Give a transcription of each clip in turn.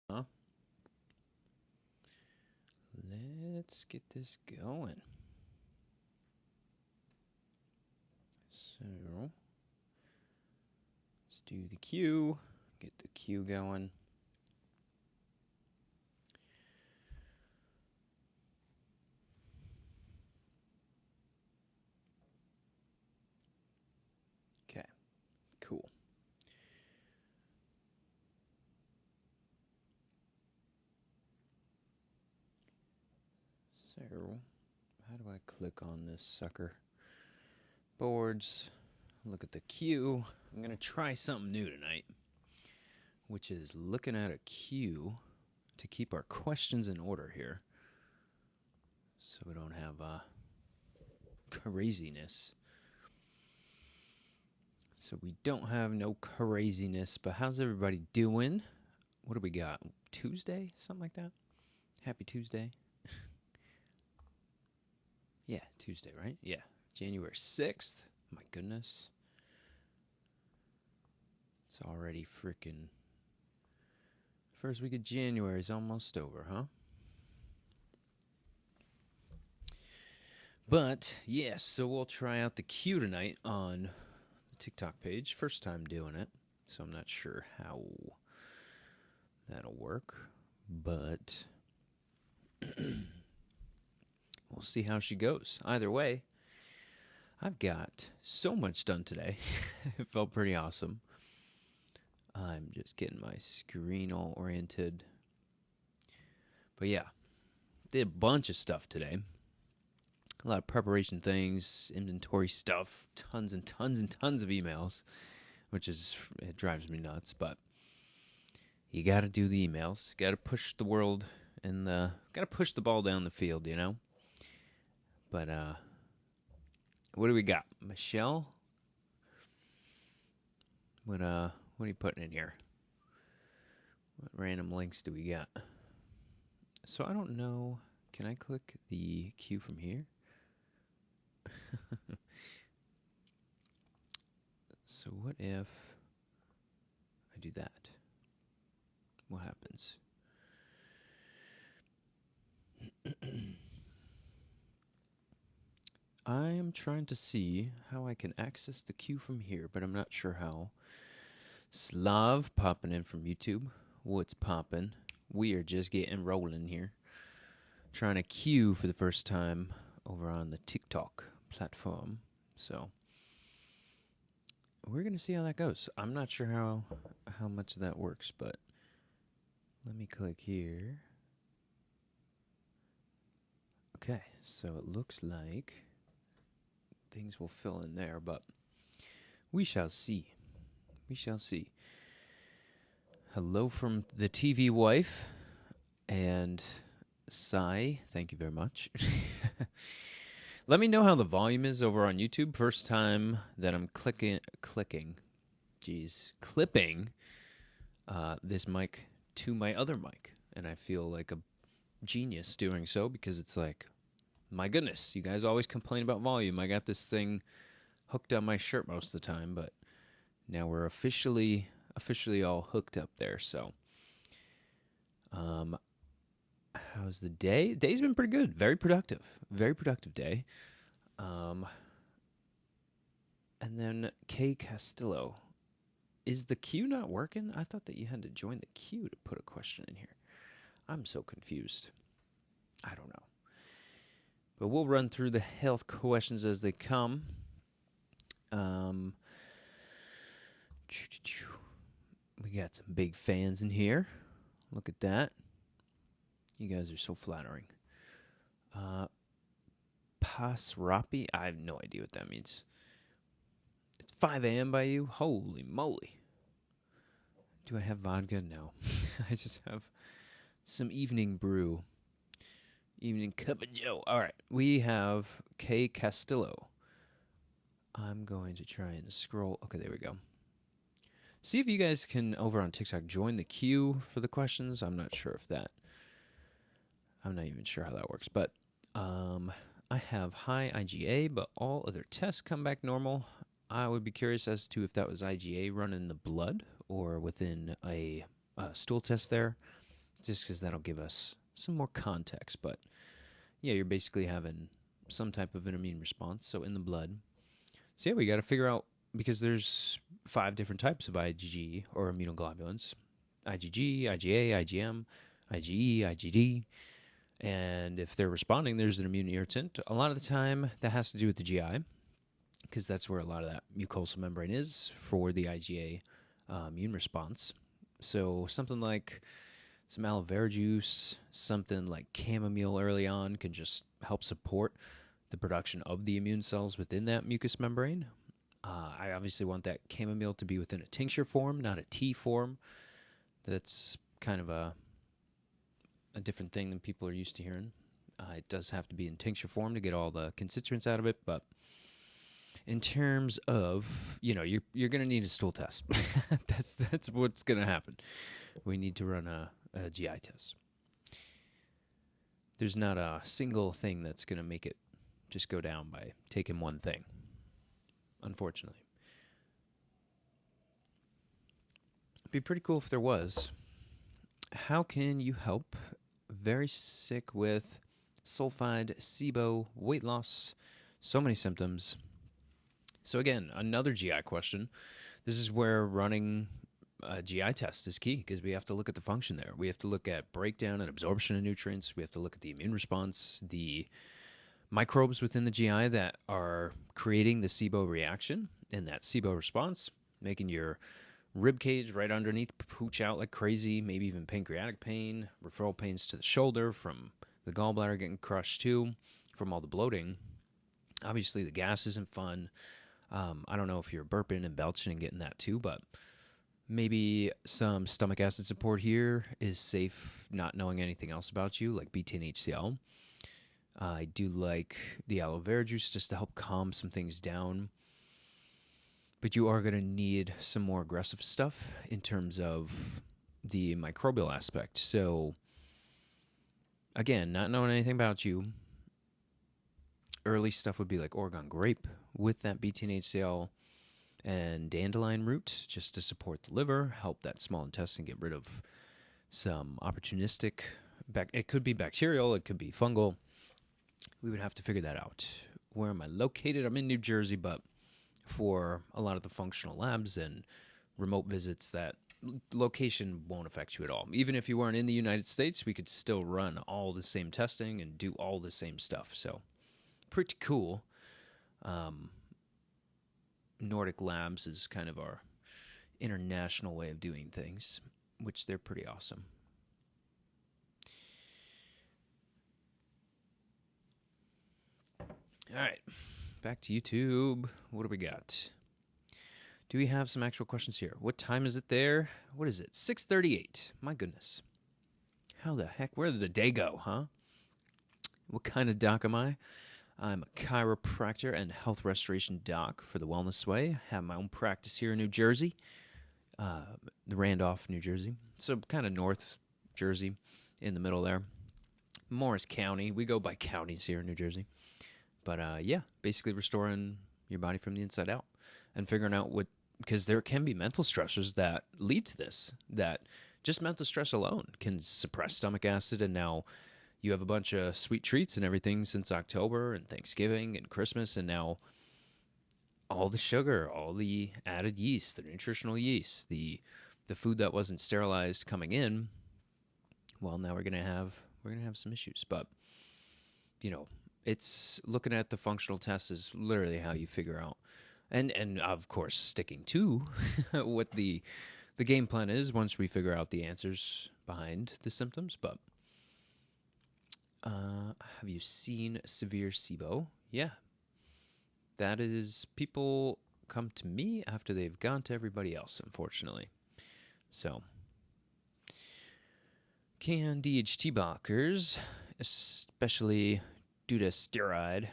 Huh? Let's get this going. So, let's do the queue. Get the queue going. Okay, cool. So, how do I click on this sucker? Boards. Look at the queue. I'm going to try something new tonight, which is looking at a queue to keep our questions in order here so we don't have craziness. So we don't have no craziness, but how's everybody doing? What do we got? Tuesday? Something like that? Happy Tuesday. Yeah, Tuesday, right? Yeah. January 6th. My goodness. It's already freaking. First week of January is almost over, huh? But, yes, so we'll try out the queue tonight on the TikTok page. First time doing it, so I'm not sure how that'll work. But we'll see how she goes. Either way, I've got so much done today. It felt pretty awesome. I'm just getting my screen all oriented. But yeah, did a bunch of stuff today. A lot of preparation things, inventory stuff, tons and tons and tons of emails, which is, it drives me nuts. But you got to do the emails. Got to push the world and got to push the ball down the field, you know? But what do we got? Michelle? What are you putting in here? What random links do we got? So I don't know. Can I click the queue from here? So what if I do that? What happens? I am trying to see how I can access the queue from here, but I'm not sure how. Slav popping in from YouTube. What's popping? We are just getting rolling here. Trying to queue for the first time over on the TikTok platform. So we're gonna see how that goes. I'm not sure how much of that works, but let me click here. Okay, so it looks like things will fill in there, but we shall see. We shall see. Hello from the TV wife and Sai. Thank you very much. Let me know how the volume is over on YouTube. First time that I'm clipping this mic to my other mic. And I feel like a genius doing so because it's like, my goodness, you guys always complain about volume. I got this thing hooked on my shirt most of the time, but now we're officially all hooked up there. So, how's the day? Day's been pretty good. Very productive day. And then Kay Castillo. Is the queue not working? I thought that you had to join the queue to put a question in here. I'm so confused. I don't know. But we'll run through the health questions as they come. We got some big fans in here. Look at that. You guys are so flattering. Pasrapi? I have no idea what that means. It's 5 a.m. by you? Holy moly. Do I have vodka? No. I just have some evening brew. Evening cup of joe. All right. We have Kay Castillo. I'm going to try and scroll. Okay, there we go. See if you guys can, over on TikTok, join the queue for the questions. I'm not even sure how that works. But I have high IgA, but all other tests come back normal. I would be curious as to if that was IgA run in the blood or within a stool test there. just because that'll give us some more context. But yeah, you're basically having some type of an immune response, so in the blood. So yeah, we got to figure out, because there's 5 different types of IgG or immunoglobulins: IgG, IgA, IgM, IgE, IgD. And if they're responding, there's an immune irritant. A lot of the time, that has to do with the GI, because that's where a lot of that mucosal membrane is for the IgA immune response. So something like some aloe vera juice, something like chamomile early on can just help support the production of the immune cells within that mucous membrane. I obviously want that chamomile to be within a tincture form, not a tea form. That's kind of a different thing than people are used to hearing. It does have to be in tincture form to get all the constituents out of it, but in terms of, you're going to need a stool test. That's what's going to happen. We need to run a GI test. There's not a single thing that's going to make it just go down by taking one thing, unfortunately. It'd be pretty cool if there was. How can you help very sick with sulfide, SIBO, weight loss, so many symptoms? So again, another GI question. This is where running a GI test is key, because we have to look at the function there. We have to look at breakdown and absorption of nutrients. We have to look at the immune response, the microbes within the GI that are creating the SIBO reaction and that SIBO response, making your rib cage right underneath pooch out like crazy, maybe even pancreatic pain, referral pains to the shoulder from the gallbladder getting crushed too, from all the bloating. Obviously, the gas isn't fun. I don't know if you're burping and belching and getting that too, but maybe some stomach acid support here is safe, not knowing anything else about you, like betaine HCl. I do like the aloe vera juice just to help calm some things down. But you are going to need some more aggressive stuff in terms of the microbial aspect. So, again, not knowing anything about you, early stuff would be like Oregon grape with that betaine HCl and dandelion root, just to support the liver, help that small intestine get rid of some opportunistic, it could be bacterial, it could be fungal. We would have to figure that out. Where am I located? I'm in New Jersey, but for a lot of the functional labs and remote visits, that location won't affect you at all. Even if you weren't in the United States, we could still run all the same testing and do all the same stuff. So, pretty cool. Nordic Labs is kind of our international way of doing things, which they're pretty awesome. All right, back to YouTube. What do we got? Do we have some actual questions here? What time is it there? What is it? 6:38. My goodness. How the heck? Where did the day go, huh? What kind of doc am I? I'm a chiropractor and health restoration doc for the Wellness Way. I have my own practice here in New Jersey, the Randolph, New Jersey. So kind of North Jersey, in the middle there. Morris County. We go by counties here in New Jersey. But yeah, basically restoring your body from the inside out and figuring out what, because there can be mental stressors that lead to this, that just mental stress alone can suppress stomach acid. And now you have a bunch of sweet treats and everything since October and Thanksgiving and Christmas, and now all the sugar, all the added yeast, the nutritional yeast, the food that wasn't sterilized coming in. Well, now we're gonna have some issues. But it's looking at the functional test is literally how you figure out, and of course sticking to what the game plan is once we figure out the answers behind the symptoms. But have you seen severe SIBO? Yeah. That is, people come to me after they've gone to everybody else, unfortunately. So, can DHT blockers, especially due to steroid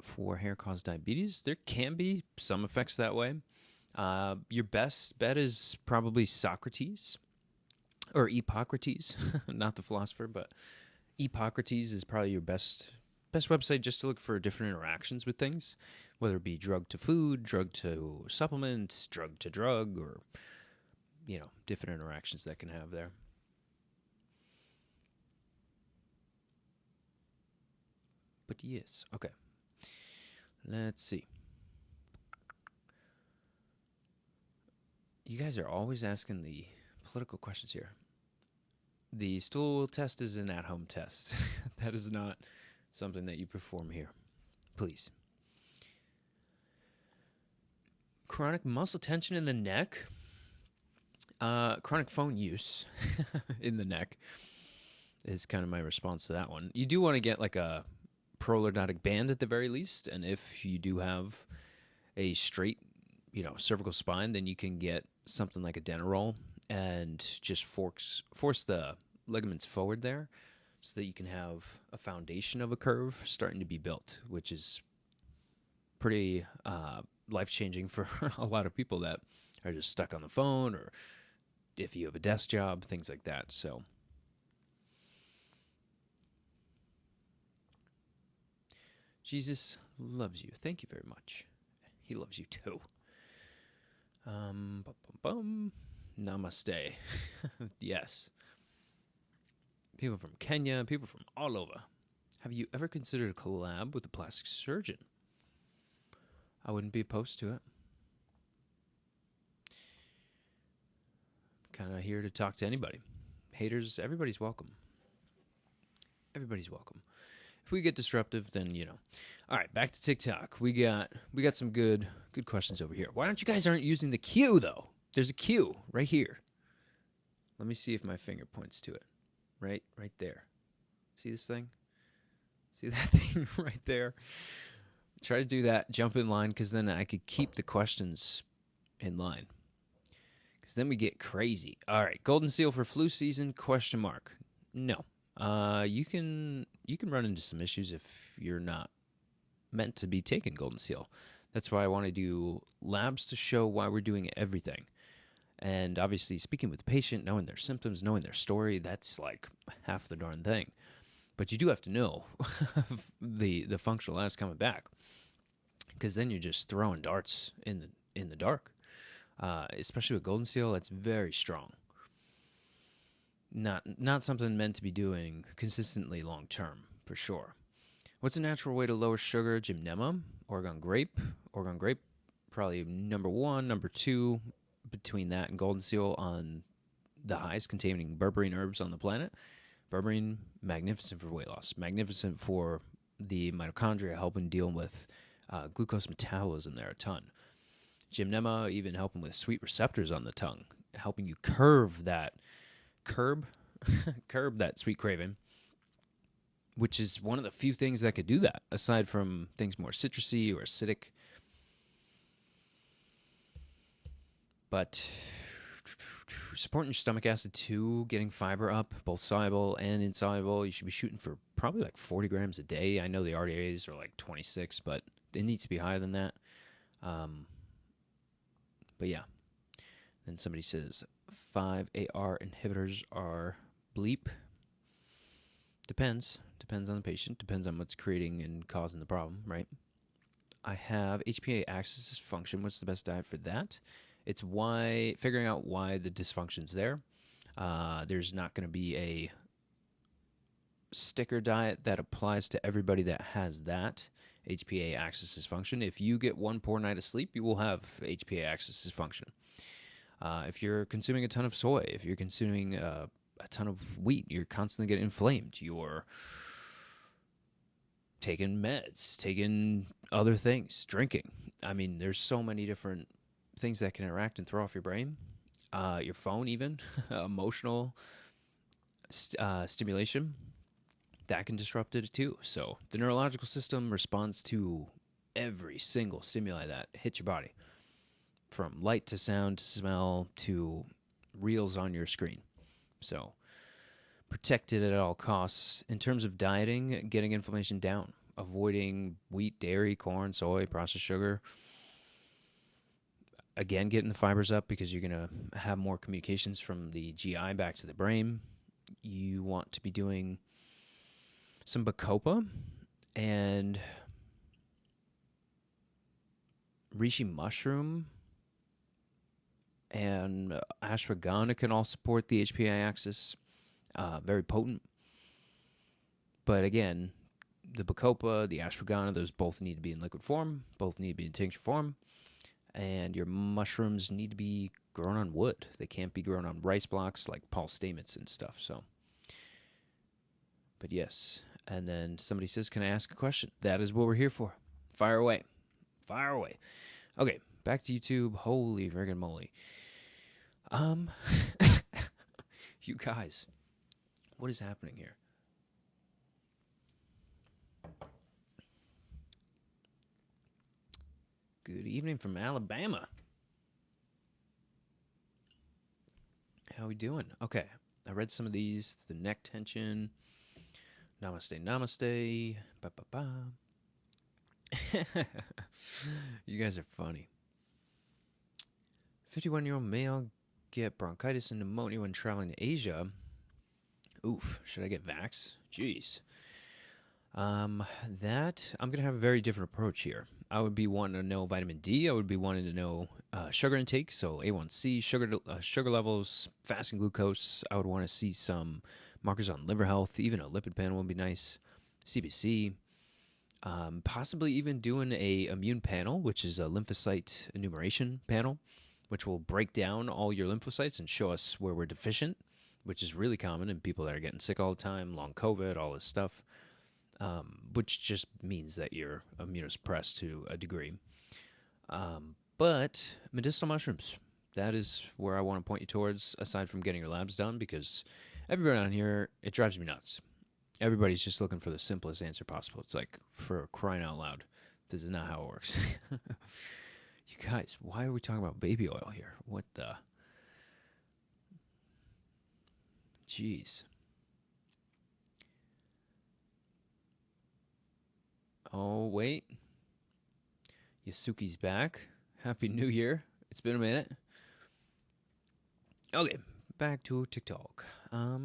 for hair-caused diabetes? There can be some effects that way. Your best bet is probably Socrates, or Hippocrates, not the philosopher, but Hippocrates is probably your best website just to look for different interactions with things, whether it be drug to food, drug to supplements, drug to drug, or different interactions that can have there. But yes. Okay. Let's see. You guys are always asking the political questions here. The stool test is an at-home test. That is not something that you perform here. Please. Chronic muscle tension in the neck. Chronic phone use in the neck is kind of my response to that one. You do want to get like a prolordotic band at the very least, and if you do have a straight, cervical spine, then you can get something like a Denerol and just force the ligaments forward there so that you can have a foundation of a curve starting to be built, which is pretty life-changing for a lot of people that are just stuck on the phone, or if you have a desk job, things like that. So Jesus loves you. Thank you very much. He loves you too. Namaste. Yes. People from Kenya, people from all over. Have you ever considered a collab with a plastic surgeon? I wouldn't be opposed to it. Kind of here to talk to anybody. Haters, everybody's welcome. Everybody's welcome. If we get disruptive, then All right, back to TikTok. We got some good questions over here. Why don't you guys aren't using the Q though? There's a Q right here. Let me see if my finger points to it. Right there. See this thing? See that thing right there? Try to do that. Jump in line, because then I could keep the questions in line. Because then we get crazy. All right, golden seal for flu season? ? No. You can run into some issues if you're not meant to be taking golden seal. That's why I want to do labs to show why we're doing everything. And obviously, speaking with the patient, knowing their symptoms, knowing their story, that's like half the darn thing. But you do have to know the functional labs coming back, because then you're just throwing darts in the dark. Especially with golden seal, that's very strong. Not something meant to be doing consistently long term, for sure. What's a natural way to lower sugar? Gymnema, Oregon grape, probably number 1, number 2, between that and golden seal on the highest containing berberine herbs on the planet. Berberine, magnificent for weight loss, magnificent for the mitochondria, helping deal with glucose metabolism there a ton. Gymnema even helping with sweet receptors on the tongue, helping you curb that sweet craving, which is one of the few things that could do that, aside from things more citrusy or acidic. But supporting your stomach acid too, getting fiber up, both soluble and insoluble. You should be shooting for probably like 40 grams a day. I know the RDAs are like 26, but it needs to be higher than that. But yeah. Then somebody says 5-AR inhibitors are bleep. Depends on the patient. Depends on what's creating and causing the problem, right? I have HPA axis dysfunction. What's the best diet for that? It's figuring out why the dysfunction's there. There's not going to be a sticker diet that applies to everybody that has that HPA axis dysfunction. If you get one poor night of sleep, you will have HPA axis dysfunction. If you're consuming a ton of soy, if you're consuming a ton of wheat, you're constantly getting inflamed. You're taking meds, taking other things, drinking. I mean, there's so many different things that can interact and throw off your brain. Your phone even, emotional stimulation, that can disrupt it too. So the neurological system responds to every single stimuli that hits your body, from light to sound to smell to reels on your screen. So protect it at all costs. In terms of dieting, getting inflammation down, avoiding wheat, dairy, corn, soy, processed sugar. Again, getting the fibers up, because you're going to have more communications from the GI back to the brain. You want to be doing some Bacopa and reishi mushroom and ashwagandha can all support the HPA axis. Very potent. But again, the bacopa, the ashwagandha, those both need to be in liquid form. Both need to be in tincture form. And your mushrooms need to be grown on wood. They can't be grown on rice blocks like Paul Stamets and stuff. So, but yes. And then somebody says, "Can I ask a question?" That is what we're here for. Fire away. Fire away. Okay, back to YouTube. Holy friggin' moly. You guys, what is happening here? Good evening from Alabama. How we doing? Okay, I read some of these. The neck tension. Namaste, namaste. Ba ba ba. You guys are funny. 51-year-old male get bronchitis and pneumonia when traveling to Asia. Oof, should I get vax? Jeez. That I'm gonna have a very different approach here. I would be wanting to know vitamin D. I would be wanting to know sugar intake, so A1C, sugar levels, fasting glucose. I would want to see some markers on liver health. Even a lipid panel would be nice. CBC. Possibly even doing a immune panel, which is a lymphocyte enumeration panel, which will break down all your lymphocytes and show us where we're deficient, which is really common in people that are getting sick all the time, long COVID, all this stuff. Which just means that you're immunosuppressed to a degree. But medicinal mushrooms, that is where I want to point you towards, aside from getting your labs done, because everybody on here, it drives me nuts. Everybody's just looking for the simplest answer possible. It's like, for crying out loud, this is not how it works. You guys, why are we talking about baby oil here? What the? Jeez. Oh, wait. Yasuki's back. Happy New Year. It's been a minute. Okay, back to TikTok. How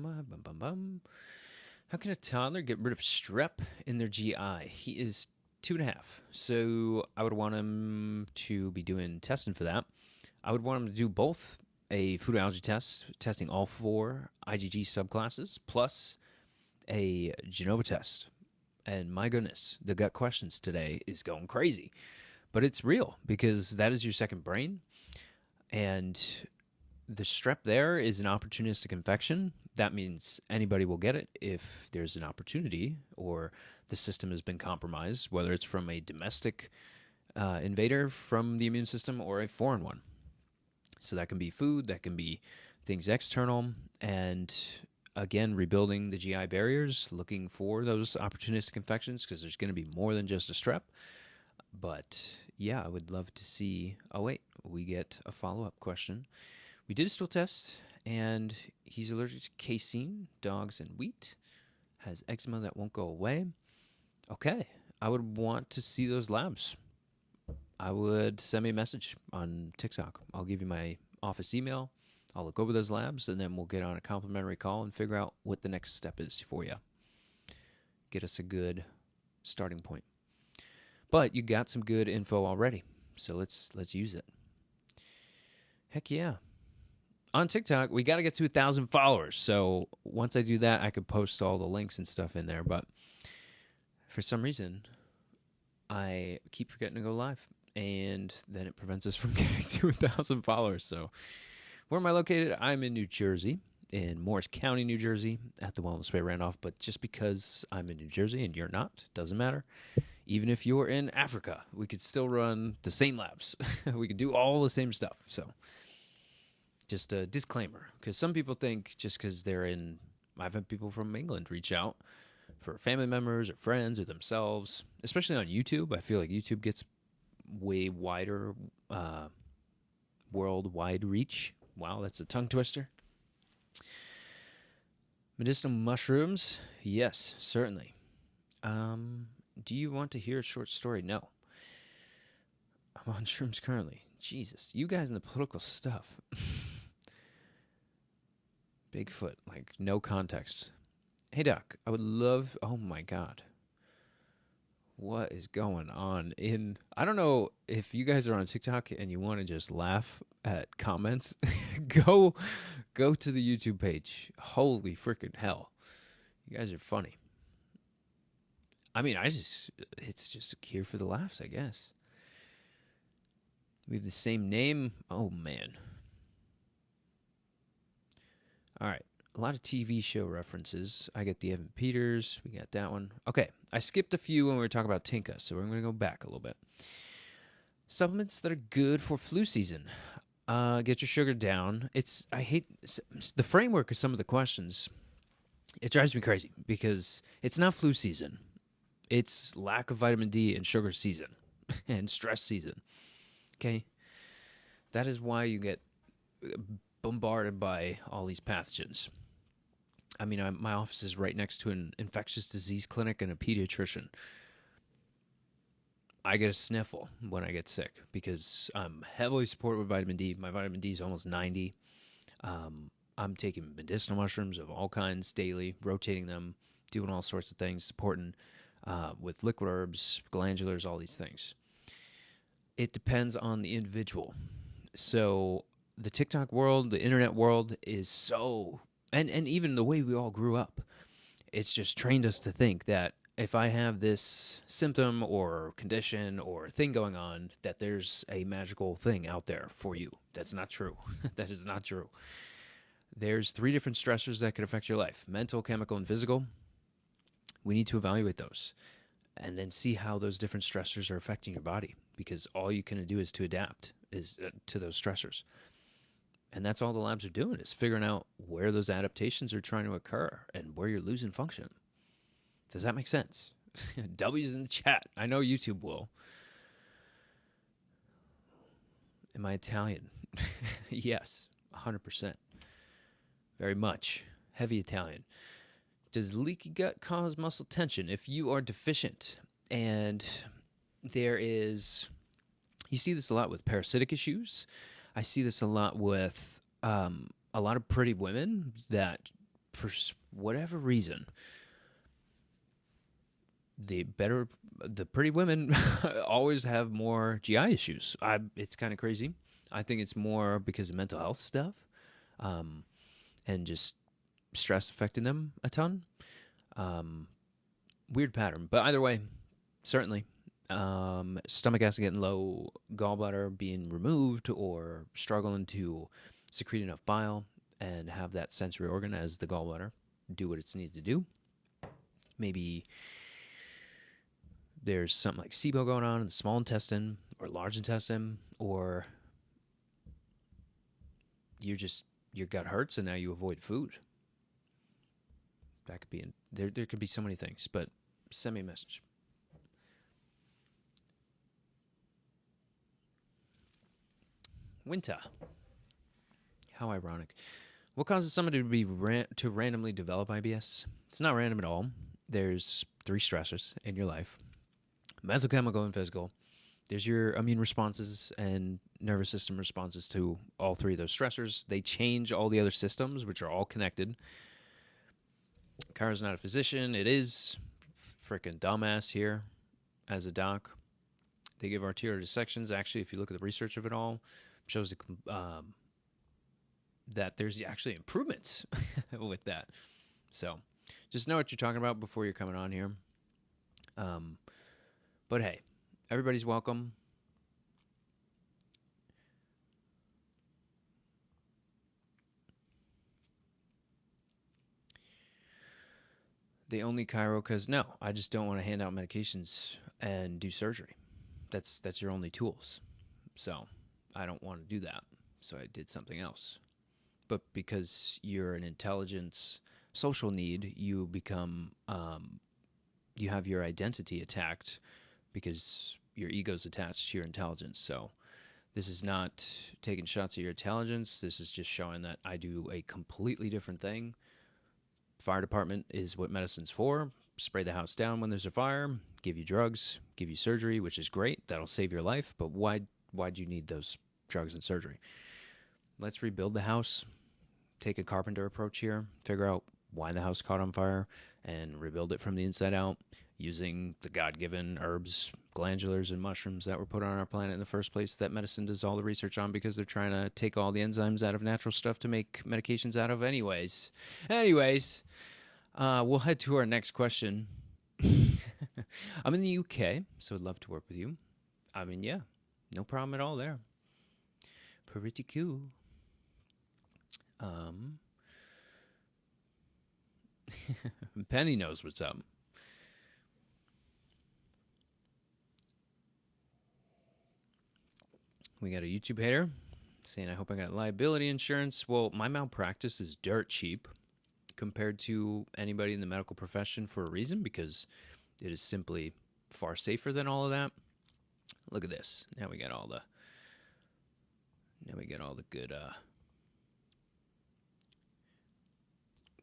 can a toddler get rid of strep in their GI? He is 2.5, so I would want him to be doing testing for that. I would want him to do both a food allergy test, testing all 4 IgG subclasses, plus a Genova test. And my goodness, the gut questions today is going crazy. But it's real, because that is your second brain. And the strep there is an opportunistic infection. That means anybody will get it if there's an opportunity or the system has been compromised, whether it's from a domestic invader from the immune system or a foreign one. So that can be food, that can be things external, and again, rebuilding the GI barriers, looking for those opportunistic infections, because there's going to be more than just a strep. But yeah, I would love to see. Oh, wait, we get a follow-up question. We did a stool test, and he's allergic to casein, dogs, and wheat. Has eczema that won't go away. Okay, I would want to see those labs. I would send me a message on TikTok. I'll give you my office email. I'll look over those labs, and then we'll get on a complimentary call and figure out what the next step is for you. Get us a good starting point. But you got some good info already, so let's use it. Heck yeah. On TikTok, we got to get to 1,000 followers. So once I do that, I could post all the links and stuff in there. But for some reason, I keep forgetting to go live, and then it prevents us from getting to 1,000 followers. So where am I located? I'm in New Jersey, in Morris County, New Jersey, at the Wellness Bay Randolph. But just because I'm in New Jersey and you're not, doesn't matter. Even if you're in Africa, we could still run the same labs. We could do all the same stuff. So just a disclaimer, because some people think just because they're in, I've had people from England reach out for family members or friends or themselves, especially on YouTube. I feel like YouTube gets way wider, worldwide reach. Wow, that's a tongue twister. Medicinal mushrooms, yes, certainly. Do you want to hear a short story? No. I'm on shrooms currently. Jesus, you guys in the political stuff. Bigfoot, like no context. Hey, Doc, I would love, oh my God. What is going on in, I don't know if you guys are on TikTok and you want to just laugh at comments, go to the YouTube page. Holy freaking hell. You guys are funny. I mean, it's just here for the laughs, I guess. We have the same name. Oh, man. All right. A lot of TV show references. I get the Evan Peters. We got that one. Okay. I skipped a few when we were talking about Tinka, so we're going to go back a little bit. Supplements that are good for flu season. Get your sugar down. I hate the framework of some of the questions. It drives me crazy because it's not flu season. It's lack of vitamin D and sugar season and stress season. Okay? That is why you get bombarded by all these pathogens. I mean, my office is right next to an infectious disease clinic and a pediatrician. I get a sniffle when I get sick because I'm heavily supported with vitamin D. My vitamin D is almost 90. I'm taking medicinal mushrooms of all kinds daily, rotating them, doing all sorts of things, supporting with liquid herbs, glandulars, all these things. It depends on the individual. So the TikTok world, the internet world is so, and even the way we all grew up, it's just trained us to think that if I have this symptom or condition or thing going on, that there's a magical thing out there for you. That's not true. That is not true. There's 3 different stressors that can affect your life: mental, chemical, and physical. We need to evaluate those and then see how those different stressors are affecting your body, because all you can do is to adapt to those stressors. And that's all the labs are doing, is figuring out where those adaptations are trying to occur and where you're losing function. Does that make sense? W's in the chat. I know YouTube will. Am I Italian? Yes, 100%. Very much. Heavy Italian. Does leaky gut cause muscle tension? If you are deficient, and you see this a lot with parasitic issues. I see this a lot with a lot of pretty women that, for whatever reason, the pretty women always have more GI issues. It's kind of crazy. I think it's more because of mental health stuff, and just stress affecting them a ton. Weird pattern, but either way, certainly, stomach acid getting low, gallbladder being removed, or struggling to secrete enough bile and have that sensory organ as the gallbladder do what it's needed to do. Maybe there's something like SIBO going on in the small intestine or large intestine, or your gut hurts and now you avoid food. That could be there could be so many things, but send me a message. Winter. How ironic. What causes somebody to randomly develop IBS? It's not random at all. There's 3 stressors in your life: mental, chemical, and physical. There's your immune responses and nervous system responses to all 3 of those stressors. They change all the other systems, which are all connected. Kara's not a physician. It is freaking dumbass here as a doc. They give arterial dissections. Actually, if you look at the research of it all, shows that there's actually improvements with that. So just know what you're talking about before you're coming on here. But hey, everybody's welcome. They only chiro because, no, I just don't want to hand out medications and do surgery. That's your only tools. So I don't want to do that. So I did something else. But because you're an intelligence social need, you become, you have your identity attacked because your ego's attached to your intelligence. So this is not taking shots at your intelligence. This is just showing that I do a completely different thing. Fire department is what medicine's for. Spray the house down when there's a fire, give you drugs, give you surgery, which is great. That'll save your life. But why do you need those drugs and surgery? Let's rebuild the house. Take a carpenter approach here. Figure out why the house caught on fire and rebuild it from the inside out using the God-given herbs, glandulars, and mushrooms that were put on our planet in the first place that medicine does all the research on because they're trying to take all the enzymes out of natural stuff to make medications out of anyways. We'll head to our next question. I'm in the UK, so I'd love to work with you. I mean, yeah, no problem at all there. Pretty cool. Penny knows what's up. We got a YouTube hater saying, I hope I got liability insurance. Well, my malpractice is dirt cheap compared to anybody in the medical profession for a reason, because it is simply far safer than all of that. Look at this. Now we got all the good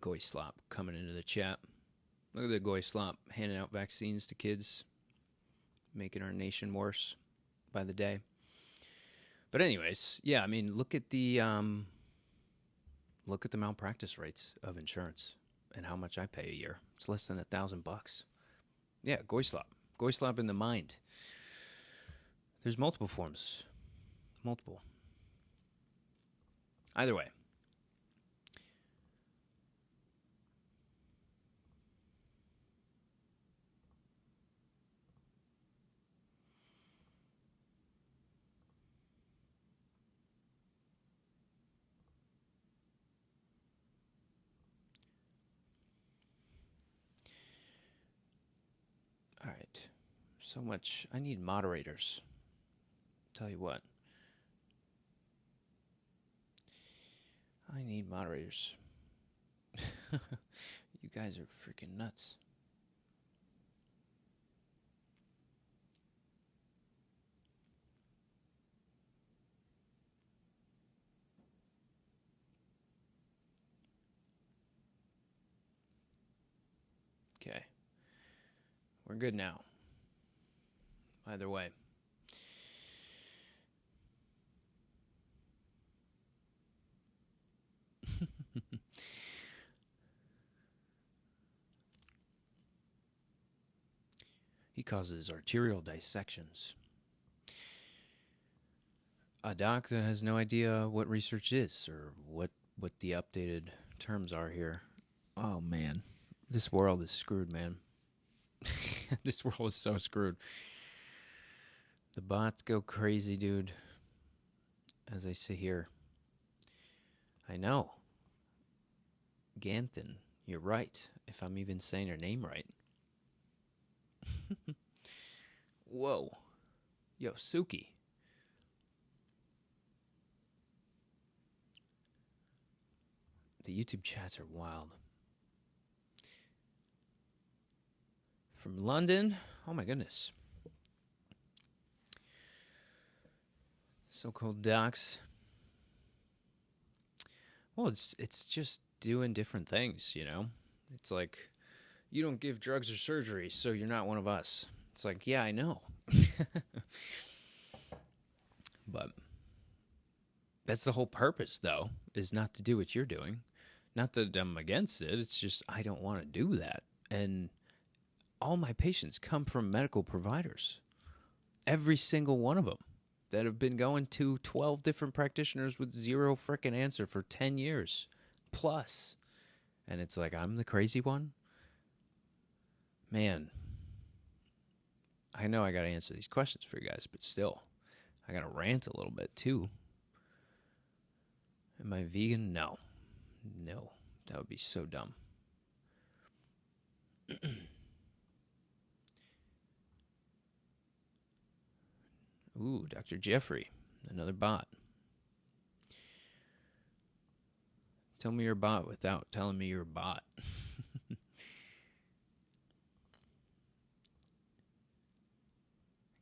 Goy Slop coming into the chat. Look at the Goy Slop handing out vaccines to kids, making our nation worse by the day. But anyways, yeah, I mean, look at the malpractice rates of insurance and how much I pay a year. It's less than $1,000. Yeah, Goy Slop. Goy Slop in the mind. There's multiple forms. Multiple. Either way. All right. So much. I need moderators. Tell you what. I need moderators. You guys are freaking nuts. Okay. We're good now. Either way. He causes arterial dissections. A doc that has no idea what research is or what the updated terms are here. Oh, man. This world is screwed, man. This world is so screwed. The bots go crazy, dude. As I sit here. I know. Ganthan, you're right. If I'm even saying her name right. Whoa. Yo, Suki. The YouTube chats are wild. From London. Oh my goodness. So-called docs. Well, it's just doing different things, you know? It's like, you don't give drugs or surgery, so you're not one of us. It's like, yeah, I know. But that's the whole purpose, though, is not to do what you're doing. Not that I'm against it. It's just I don't want to do that. And all my patients come from medical providers. Every single one of them that have been going to 12 different practitioners with zero frickin' answer for 10 years plus. And it's like, I'm the crazy one? Man, I know I got to answer these questions for you guys, but still, I got to rant a little bit too. Am I vegan? No. No, that would be so dumb. Ooh, Dr. Jeffrey, another bot. Tell me you're a bot without telling me you're a bot.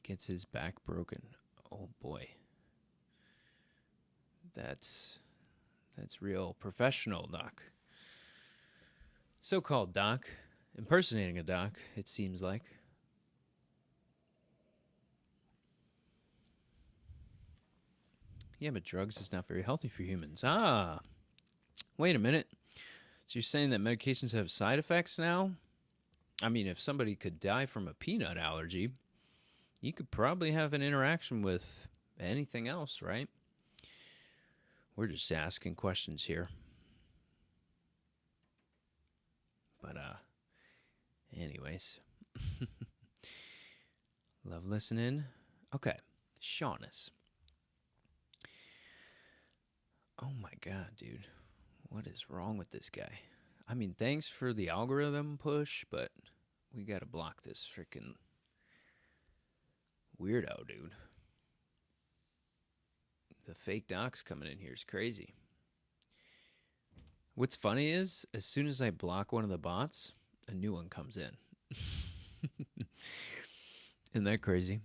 Gets his back broken. Oh boy. That's real professional, doc. So-called doc. Impersonating a doc, it seems like. Yeah, but drugs is not very healthy for humans. Ah, wait a minute. So you're saying that medications have side effects now? I mean, if somebody could die from a peanut allergy, you could probably have an interaction with anything else, right? We're just asking questions here. But, anyways. Love listening. Okay, Shaunus. Oh my god, dude. What is wrong with this guy? I mean, thanks for the algorithm push, but we gotta block this freaking weirdo, dude. The fake docs coming in here is crazy. What's funny is, as soon as I block one of the bots, a new one comes in. Isn't that crazy?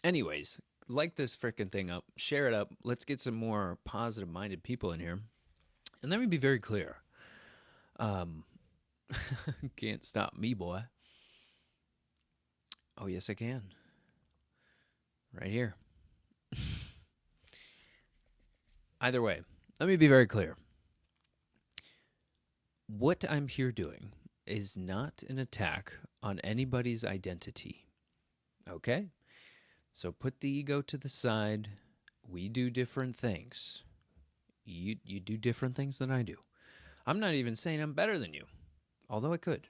Anyways, like this freaking thing up, share it up. Let's get some more positive-minded people in here. And let me be very clear. Can't stop me, boy. Oh, yes, I can. Right here. Either way, let me be very clear. What I'm here doing is not an attack on anybody's identity. Okay? So put the ego to the side. We do different things. You do different things than I do. I'm not even saying I'm better than you. Although I could.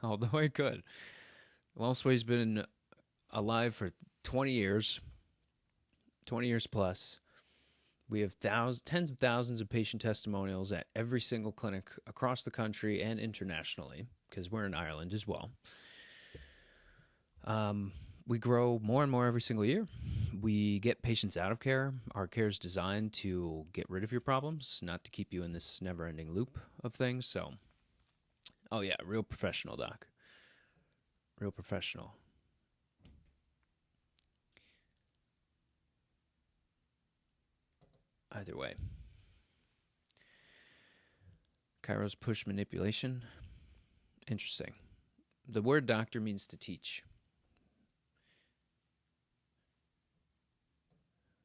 Although I could. Wellsway's been alive for 20 years. 20 years plus. We have tens of thousands of patient testimonials at every single clinic across the country and internationally, because we're in Ireland as well. We grow more and more every single year. We get patients out of care. Our care is designed to get rid of your problems, not to keep you in this never-ending loop of things. So, oh yeah, real professional, doc. Real professional. Either way. Kairos push manipulation. Interesting. The word doctor means to teach.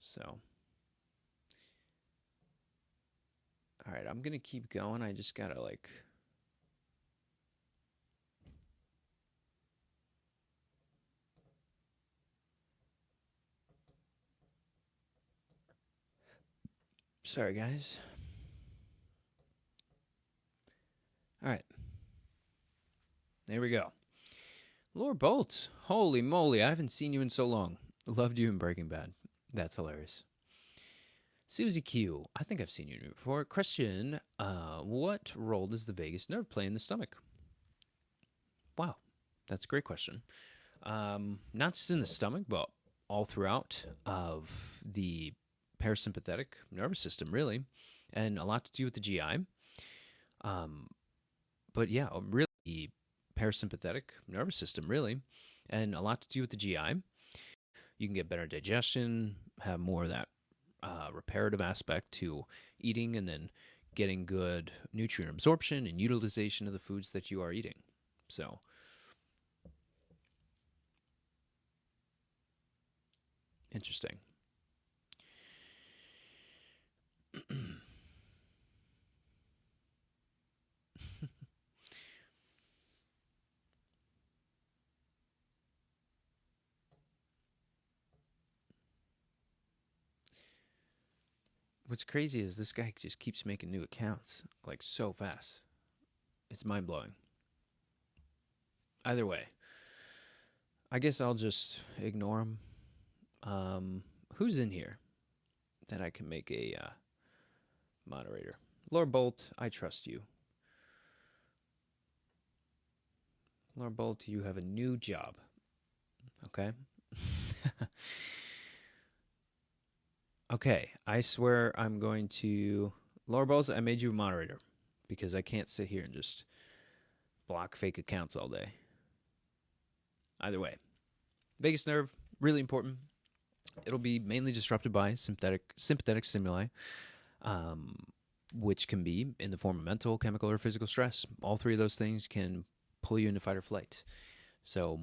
So, all right, I'm going to keep going. I just got to like... Sorry, guys. All right. There we go. Lord Bolt. Holy moly, I haven't seen you in so long. Loved you in Breaking Bad. That's hilarious. Susie Q. I think I've seen you before. Christian, what role does the vagus nerve play in the stomach? Wow, that's a great question. Not just in the stomach, but all throughout of the parasympathetic nervous system, really, and a lot to do with the GI. But yeah, really, the parasympathetic nervous system, really, and a lot to do with the GI. You can get better digestion, have more of that reparative aspect to eating, and then getting good nutrient absorption and utilization of the foods that you are eating. So, interesting. What's crazy is this guy just keeps making new accounts, like so fast. It's mind-blowing. Either way, I guess I'll just ignore him. Who's in here that I can make a moderator? Lord Bolt, I trust you. Lord Bolt, you have a new job. Okay? Okay, I swear I'm going to... Laura Bowles, I made you a moderator because I can't sit here and just block fake accounts all day. Either way, vagus nerve, really important. It'll be mainly disrupted by sympathetic stimuli, which can be in the form of mental, chemical, or physical stress. All three of those things can pull you into fight or flight. So,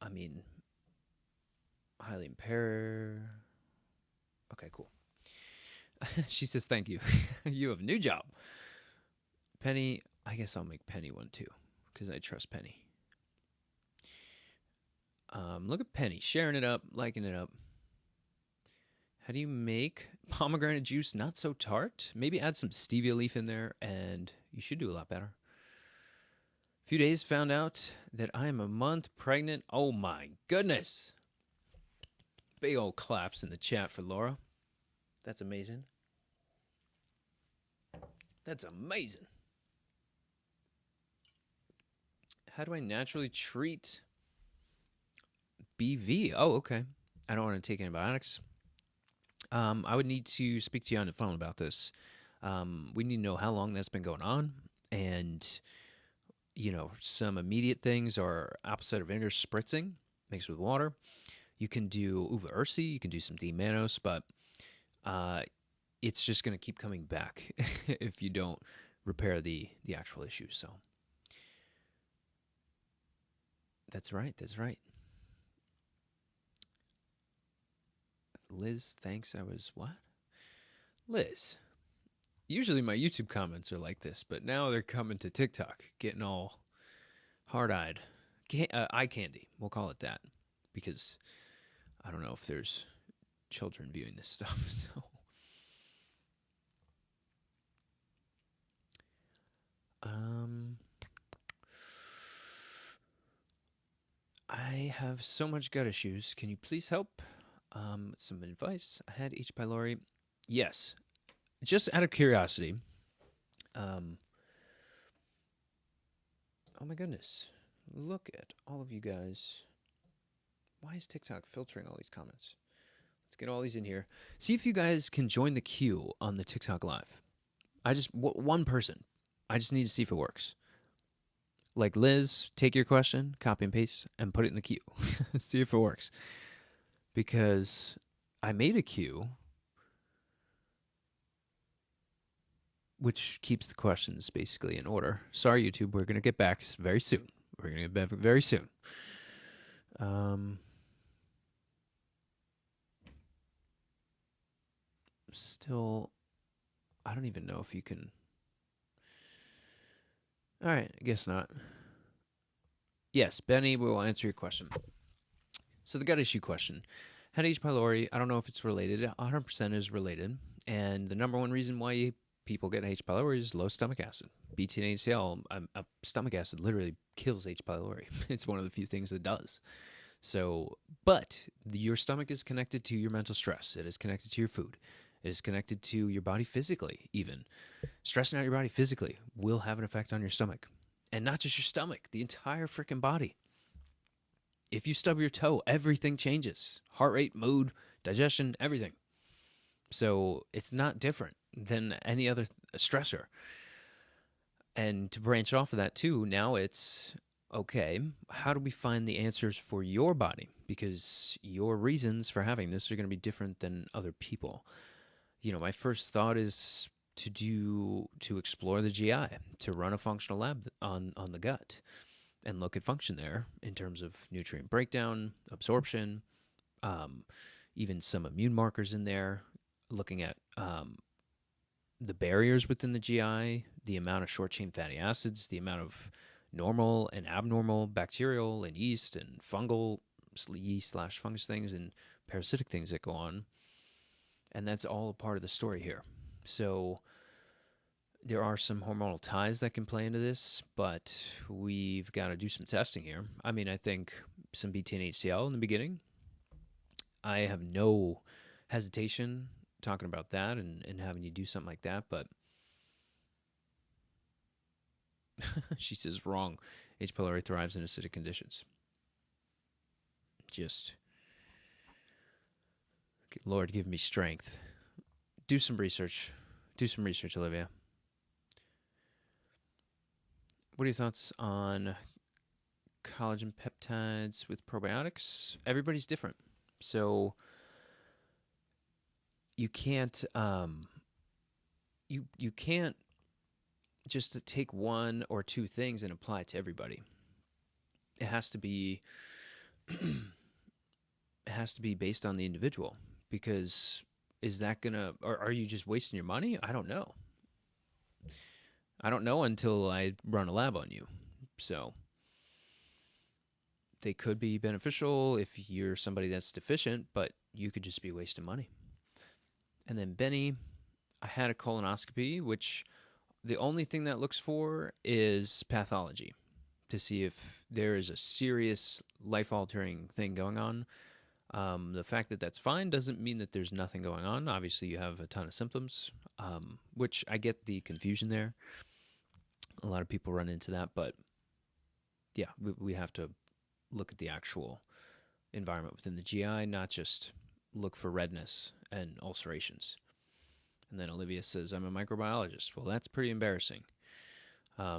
I mean, highly impaired... Okay, cool. She says, thank you. You have a new job. Penny, I guess I'll make Penny one too, because I trust Penny. Look at Penny, sharing it up, liking it up. How do you make pomegranate juice not so tart? Maybe add some stevia leaf in there, and you should do a lot better. few days found out that I am a month pregnant. Oh my goodness. Big old claps in the chat for Laura. That's amazing. That's amazing. How do I naturally treat BV? Oh, okay. I don't want to take antibiotics. I would need to speak to you on the phone about this. We need to know how long that's been going on. And, some immediate things are apple cider vinegar spritzing mixed with water. You can do uva ursi, you can do some D-mannose, but it's just going to keep coming back if you don't repair the actual issue. So that's right. Liz thanks I was what? Liz, usually my YouTube comments are like this, but now they're coming to TikTok, getting all hard-eyed. Eye candy, we'll call it that, because I don't know if there's children viewing this stuff, so... I have so much gut issues. Can you please help? Some advice. I had H. pylori. Yes. Just out of curiosity. Oh my goodness. Look at all of you guys. Why is TikTok filtering all these comments? Let's get all these in here. See if you guys can join the queue on the TikTok live. One person. I just need to see if it works. Like Liz, take your question, copy and paste, and put it in the queue. See if it works. Because I made a queue which keeps the questions basically in order. Sorry, YouTube, we're going to get back very soon. Still, I don't even know if you can... All right, I guess not. Yes, Benny, we will answer your question. So the gut issue question. Had H. pylori, I don't know if it's related. 100% is related. And the number one reason why people get H. pylori is low stomach acid. BT and HCl, stomach acid literally kills H. pylori. It's one of the few things that does. So, but your stomach is connected to your mental stress. It is connected to your food. It is connected to your body physically, even. Stressing out your body physically will have an effect on your stomach. And not just your stomach, the entire freaking body. If you stub your toe, everything changes. Heart rate, mood, digestion, everything. So it's not different than any other stressor. And to branch off of that too, now it's, okay, how do we find the answers for your body? Because your reasons for having this are going to be different than other people. My first thought is to explore the GI, to run a functional lab on the gut and look at function there in terms of nutrient breakdown, absorption, even some immune markers in there, looking at the barriers within the GI, the amount of short-chain fatty acids, the amount of normal and abnormal bacterial and yeast and fungal, yeast/fungus things and parasitic things that go on. And that's all a part of the story here. So there are some hormonal ties that can play into this, but we've got to do some testing here. I mean, I think some BT and HCl in the beginning. I have no hesitation talking about that and having you do something like that, but she says wrong. H. pylori thrives in acidic conditions. Just, Lord, give me strength. Do some research. Olivia. What are your thoughts on collagen peptides with probiotics? Everybody's different. So you can't you can't just take one or two things and apply it to everybody. It has to be based on the individual, because is that gonna, or are you just wasting your money? I don't know. Until I run a lab on you. So they could be beneficial if you're somebody that's deficient, but you could just be wasting money. And then Benny, I had a colonoscopy, which the only thing that looks for is pathology to see if there is a serious life-altering thing going on. The fact that that's fine doesn't mean that there's nothing going on. Obviously, you have a ton of symptoms, which I get the confusion there. A lot of people run into that, but yeah, we have to look at the actual environment within the GI, not just look for redness and ulcerations. And then Olivia says, I'm a microbiologist. Well, that's pretty embarrassing.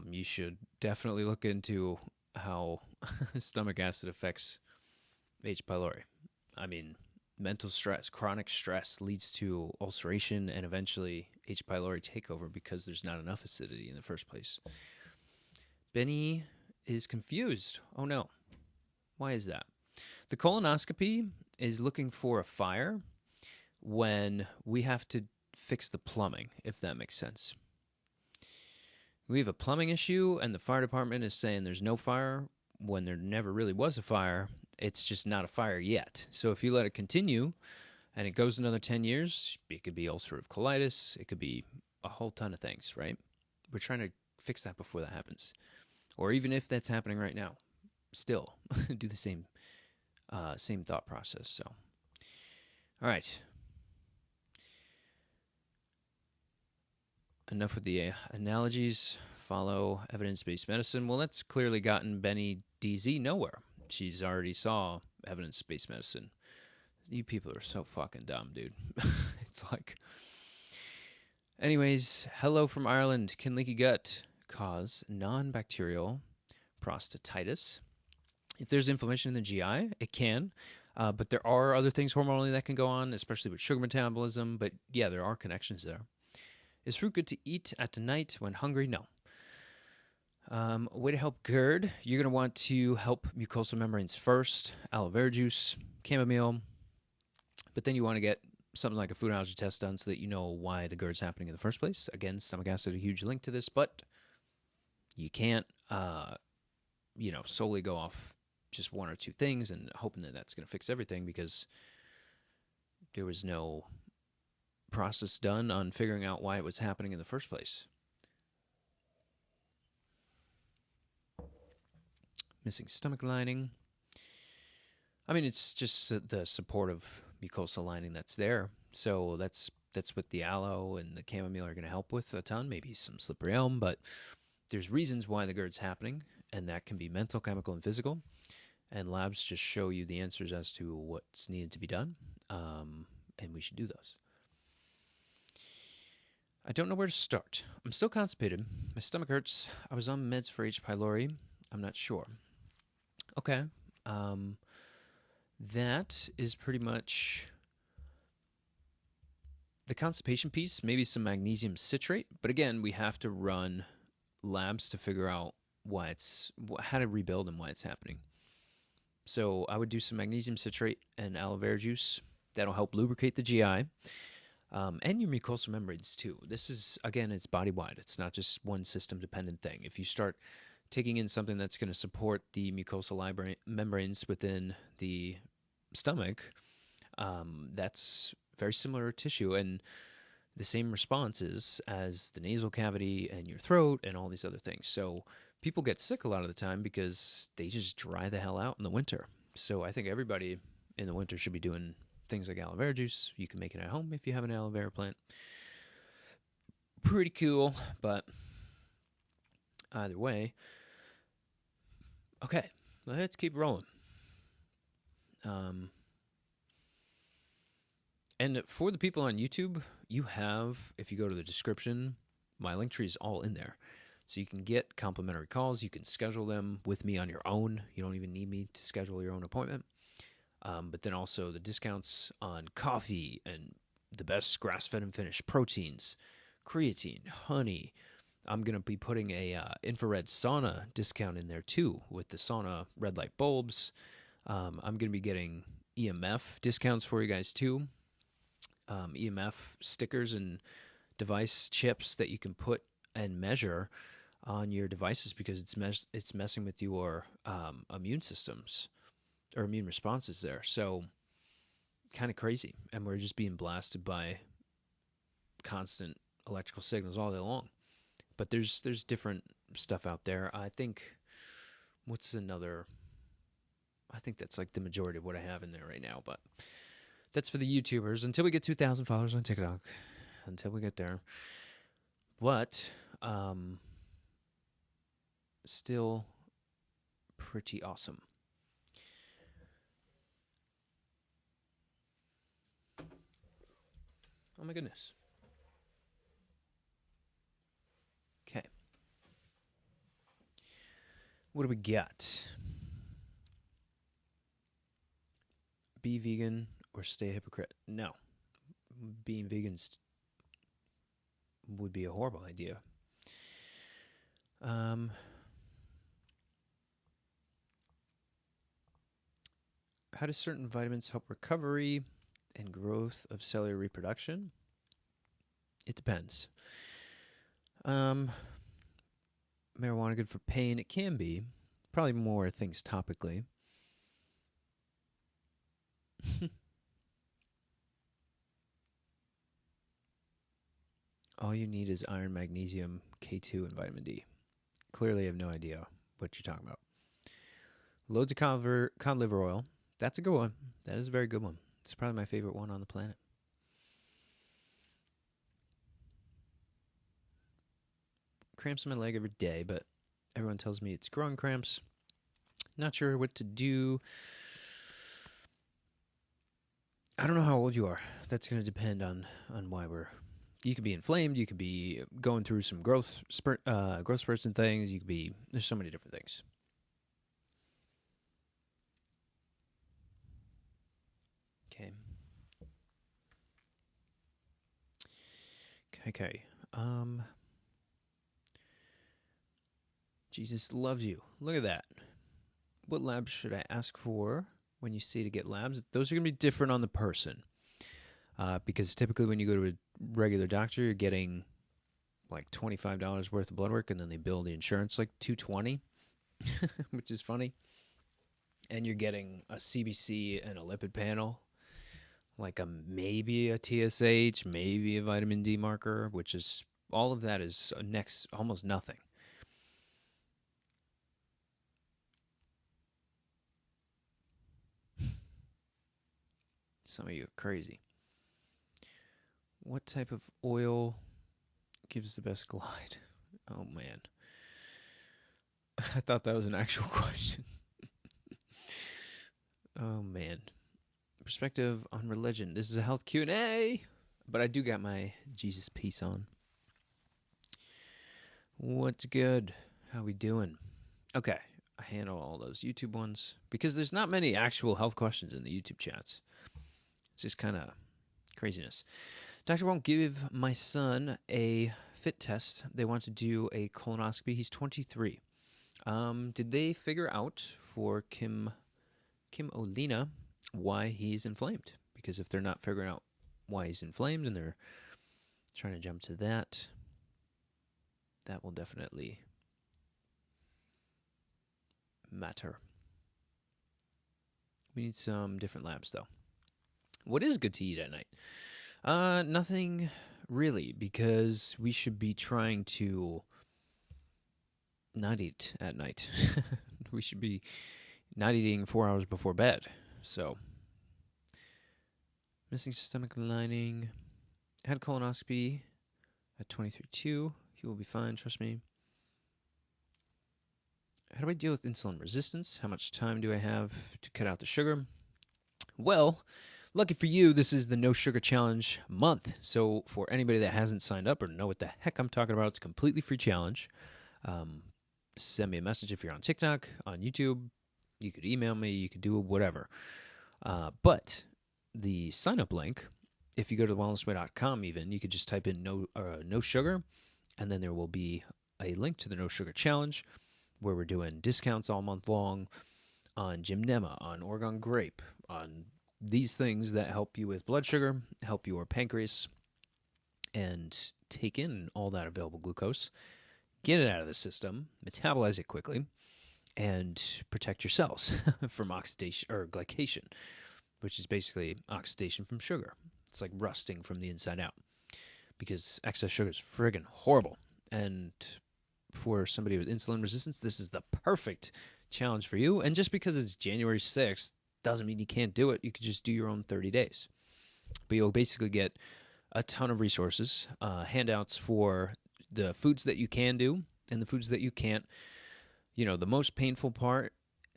You should definitely look into how stomach acid affects H. pylori. I mean, mental stress, chronic stress leads to ulceration and eventually H. pylori takeover because there's not enough acidity in the first place. Benny is confused. Oh no. Why is that? The colonoscopy is looking for a fire when we have to fix the plumbing, if that makes sense. We have a plumbing issue and the fire department is saying there's no fire when there never really was a fire. It's just not a fire yet. So if you let it continue and it goes another 10 years, it could be ulcerative colitis. It could be a whole ton of things, right? We're trying to fix that before that happens. Or even if that's happening right now, still do the same thought process. So, all right. Enough with the analogies. Follow evidence-based medicine. Well, that's clearly gotten Benny DZ nowhere. She's already saw evidence-based medicine. You people are so fucking dumb, dude. It's like... Anyways, hello from Ireland. Can leaky gut cause non-bacterial prostatitis? If there's inflammation in the GI, it can. But there are other things hormonally that can go on, especially with sugar metabolism. But yeah, there are connections there. Is fruit good to eat at night when hungry? No. Way to help GERD. You're going to want to help mucosal membranes first. Aloe vera juice, chamomile. But then you want to get something like a food allergy test done so that you know why the GERD's happening in the first place. Again, stomach acid, a huge link to this, but you can't, solely go off just one or two things and hoping that that's going to fix everything because there was no process done on figuring out why it was happening in the first place. Missing stomach lining. I mean, it's just the supportive mucosal lining that's there. So that's what the aloe and the chamomile are going to help with a ton. Maybe some slippery elm, but there's reasons why the GERD's happening, and that can be mental, chemical, and physical. And labs just show you the answers as to what's needed to be done, and we should do those. I don't know where to start. I'm still constipated. My stomach hurts. I was on meds for H. pylori. I'm not sure. Okay. That is pretty much the constipation piece, maybe some magnesium citrate. But again, we have to run labs to figure out how to rebuild and why it's happening. So I would do some magnesium citrate and aloe vera juice. That'll help lubricate the GI. And your mucosal membranes too. This is, again, it's body-wide. It's not just one system-dependent thing. If you start taking in something that's going to support the mucosal membranes within the stomach, that's very similar tissue and the same responses as the nasal cavity and your throat and all these other things. So people get sick a lot of the time because they just dry the hell out in the winter. So I think everybody in the winter should be doing things like aloe vera juice. You can make it at home if you have an aloe vera plant. Pretty cool, but either way. Okay, let's keep rolling. And for the people on YouTube, you have, if you go to the description, my link tree is all in there. So you can get complimentary calls. You can schedule them with me on your own. You don't even need me to schedule your own appointment. But then also the discounts on coffee and the best grass-fed and finished proteins, creatine, honey. I'm going to be putting a infrared sauna discount in there too with the sauna red light bulbs. I'm going to be getting EMF discounts for you guys too. EMF stickers and device chips that you can put and measure on your devices because it's messing with your immune systems or immune responses there. So kind of crazy. And we're just being blasted by constant electrical signals all day long. But there's different stuff out there. I think what's another? I think that's like the majority of what I have in there right now, but that's for the YouTubers until we get 2,000 followers on TikTok. Until we get there. But still pretty awesome. Oh my goodness. Okay. What do we got? Be vegan or stay a hypocrite? No. Being vegan would be a horrible idea. How do certain vitamins help recovery and growth of cellular reproduction? It depends. Marijuana good for pain? It can be. Probably more things topically. All you need is iron, magnesium, K2, and vitamin D. Clearly, I have no idea what you're talking about. Loads of cod liver oil. That's a good one. That is a very good one. It's probably my favorite one on the planet. Cramps in my leg every day, but everyone tells me it's growing cramps. Not sure what to do. I don't know how old you are. That's going to depend on why we're... You could be inflamed. You could be going through some growth spurts and things. You could be... There's so many different things. Okay. Jesus loves you. Look at that. What labs should I ask for when you see to get labs? Those are going to be different on the person. Because typically when you go to a regular doctor, you're getting like $25 worth of blood work, and then they bill the insurance like $220, which is funny. And you're getting a CBC and a lipid panel, like maybe a TSH, maybe a vitamin D marker, which is all of that is next almost nothing. Some of you are crazy. What type of oil gives the best glide? Oh, man. I thought that was an actual question. Oh, man. Perspective on religion. This is a health Q&A, but I do got my Jesus piece on. What's good? How we doing? Okay, I handle all those YouTube ones because there's not many actual health questions in the YouTube chats. It's just kind of craziness. Doctor won't give my son a fit test. They want to do a colonoscopy. He's 23. Did they figure out for Kim Olina why he's inflamed? Because if they're not figuring out why he's inflamed and they're trying to jump to that, that will definitely matter. We need some different labs, though. What is good to eat at night? Nothing really, because we should be trying to not eat at night. We should be not eating 4 hours before bed. So, missing systemic lining. Had colonoscopy at 23.2. He will be fine, trust me. How do I deal with insulin resistance? How much time do I have to cut out the sugar? Well, lucky for you, this is the No Sugar Challenge month. So for anybody that hasn't signed up or know what the heck I'm talking about, it's a completely free challenge. Send me a message if you're on TikTok, on YouTube. You could email me. You could do whatever. But the sign-up link, if you go to thewellnessway.com even, you could just type in no sugar, and then there will be a link to the No Sugar Challenge where we're doing discounts all month long on Gymnema, on Oregon Grape, on these things that help you with blood sugar, help your pancreas, and take in all that available glucose, get it out of the system, metabolize it quickly, and protect your cells from oxidation or glycation, which is basically oxidation from sugar. It's like rusting from the inside out because excess sugar is friggin' horrible. And for somebody with insulin resistance, this is the perfect challenge for you. And just because it's January 6th doesn't mean you can't do it. You could just do your own 30 days. But you'll basically get a ton of resources, handouts for the foods that you can do and the foods that you can't. You know, the most painful part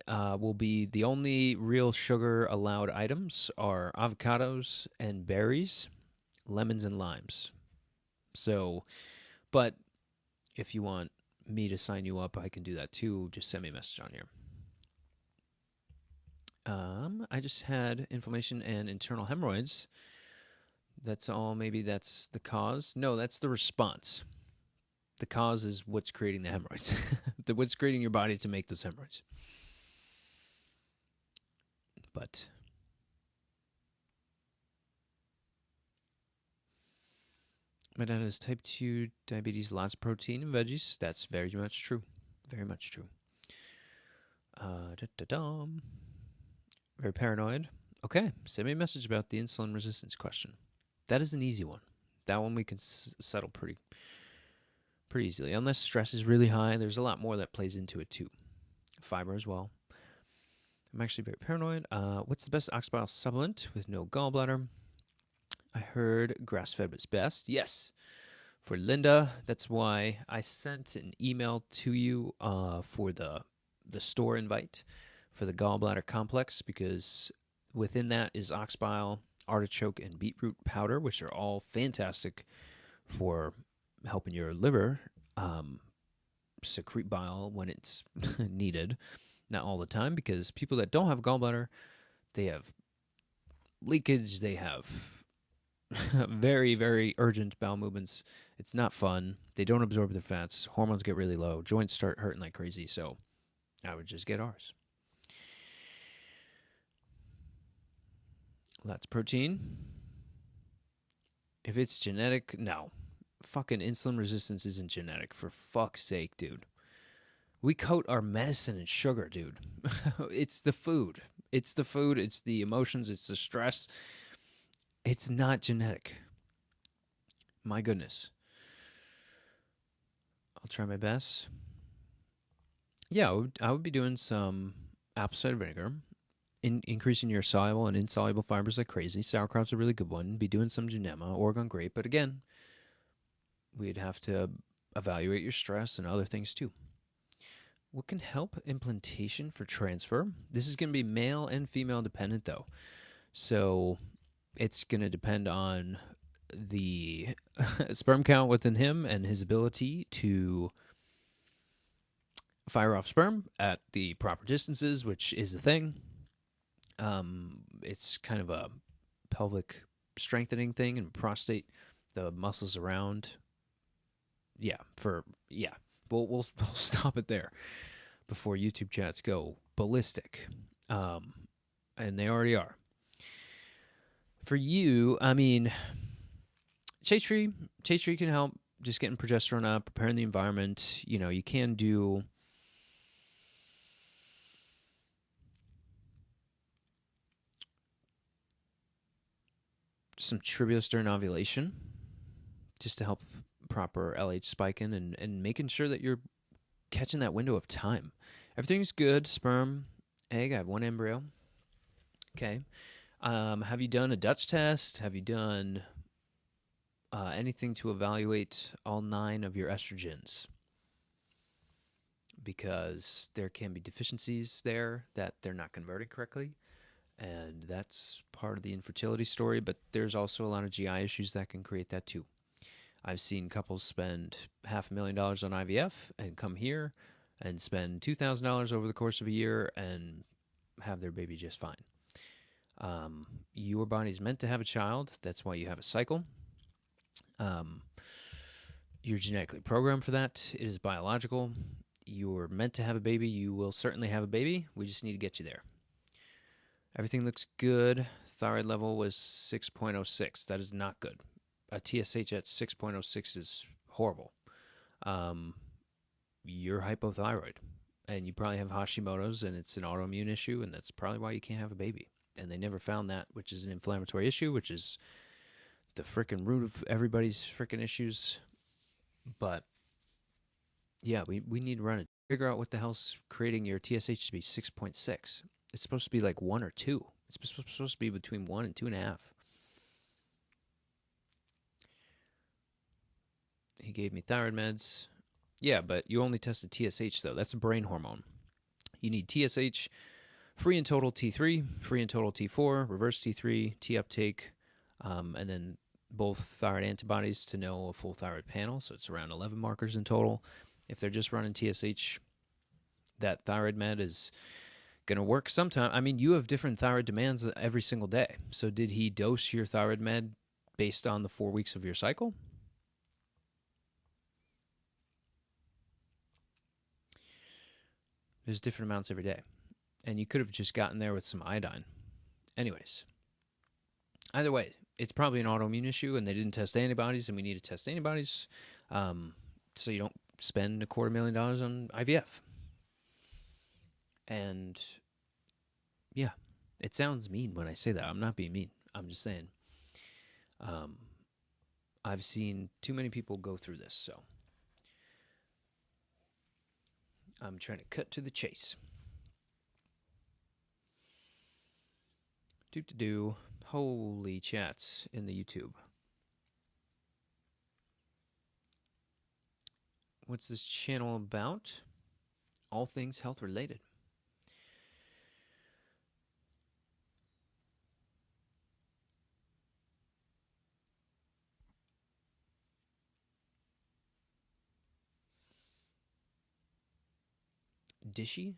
will be the only real sugar allowed items are avocados and berries, lemons and limes. So, but if you want me to sign you up, I can do that too. Just send me a message on here. I just had inflammation and internal hemorrhoids. That's all. Maybe that's the cause. No, that's the response. The cause is what's creating the hemorrhoids. What's creating your body to make those hemorrhoids. But my dad has type 2 diabetes, lots of protein and veggies. That's very much true. Very much true. Very paranoid. Okay, send me a message about the insulin resistance question. That is an easy one. That one we can settle pretty easily. Unless stress is really high, there's a lot more that plays into it too. Fiber as well. I'm actually very paranoid. What's the best ox bile supplement with no gallbladder? I heard grass-fed was best. Yes, for Linda. That's why I sent an email to you for the store invite for the gallbladder complex, because within that is ox bile, artichoke, and beetroot powder, which are all fantastic for helping your liver secrete bile when it's needed. Not all the time, because people that don't have gallbladder, they have leakage, they have very, very urgent bowel movements. It's not fun. They don't absorb the fats. Hormones get really low. Joints start hurting like crazy. So I would just get ours. Lots of protein. If it's genetic, no. Fucking insulin resistance isn't genetic, for fuck's sake, dude. We coat our medicine in sugar, dude. It's the food. It's the food. It's the emotions. It's the stress. It's not genetic. My goodness. I'll try my best. Yeah, I would be doing some apple cider vinegar, increasing your soluble and insoluble fibers like crazy. Sauerkraut's a really good one. Be doing some Genema, Oregon grape. But again, we'd have to evaluate your stress and other things too. What can help implantation for transfer? This is going to be male and female dependent, though. So it's going to depend on the sperm count within him and his ability to fire off sperm at the proper distances, which is the thing. It's kind of a pelvic strengthening thing, and prostate, the muscles around. We'll stop it there before YouTube chats go ballistic, and they already are. For you, I mean, Tea tree can help just getting progesterone up, preparing the environment. You know, you can do some tribulus during ovulation just to help proper LH spiking and making sure that you're catching that window of time. Everything's good. Sperm, egg. I have one embryo. Okay. Have you done a Dutch test? Have you done anything to evaluate all 9 of your estrogens? Because there can be deficiencies there that they're not converting correctly. And that's part of the infertility story. But there's also a lot of GI issues that can create that too. I've seen couples spend $500,000 on IVF and come here and spend $2,000 over the course of a year and have their baby just fine. Your body's meant to have a child. That's why you have a cycle. You're genetically programmed for that. It is biological. You're meant to have a baby. You will certainly have a baby. We just need to get you there. Everything looks good. Thyroid level was 6.06. That is not good. A TSH at 6.06 is horrible. You're hypothyroid, and you probably have Hashimoto's, and it's an autoimmune issue, and that's probably why you can't have a baby. And they never found that, which is an inflammatory issue, which is the frickin' root of everybody's frickin' issues. But yeah, we need to run it. Figure out what the hell's creating your TSH to be 6.6. It's supposed to be like 1 or 2. It's supposed to be between 1 and 2.5. He gave me thyroid meds. Yeah, but you only tested TSH, though. That's a brain hormone. You need TSH, free and total T3, free and total T4, reverse T3, T uptake, and then both thyroid antibodies to know a full thyroid panel. So it's around 11 markers in total. If they're just running TSH, that thyroid med is going to work sometime. I mean, you have different thyroid demands every single day. So did he dose your thyroid med based on the 4 weeks of your cycle? There's different amounts every day. And you could have just gotten there with some iodine. Anyways, either way, it's probably an autoimmune issue, and they didn't test antibodies, and we need to test antibodies so you don't spend $250,000 on IVF. And yeah, it sounds mean when I say that. I'm not being mean. I'm just saying I've seen too many people go through this, so I'm trying to cut to the chase. Do. Holy chats in the YouTube. What's this channel about? All things health related. Dishy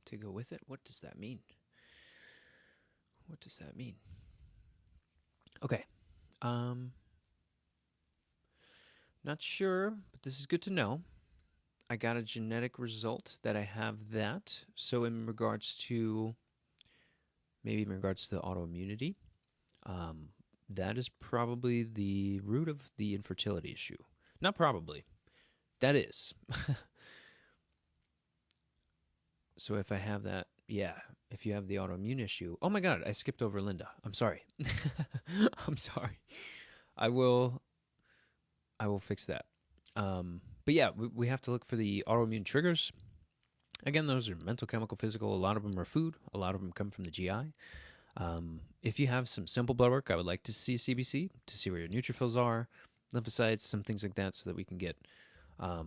to go with it? What does that mean? What does that mean? Okay. Not sure, but this is good to know. I got a genetic result that I have that. So in regards to maybe in regards to the autoimmunity, that is probably the root of the infertility issue. Not probably. That is. So if I have that, yeah, if you have the autoimmune issue, oh my God, I skipped over Linda. I'm sorry. I'm sorry. I will fix that. But yeah, we have to look for the autoimmune triggers. Again, those are mental, chemical, physical. A lot of them are food. A lot of them come from the GI. If you have some simple blood work, I would like to see CBC to see where your neutrophils are, lymphocytes, some things like that, so that we can get.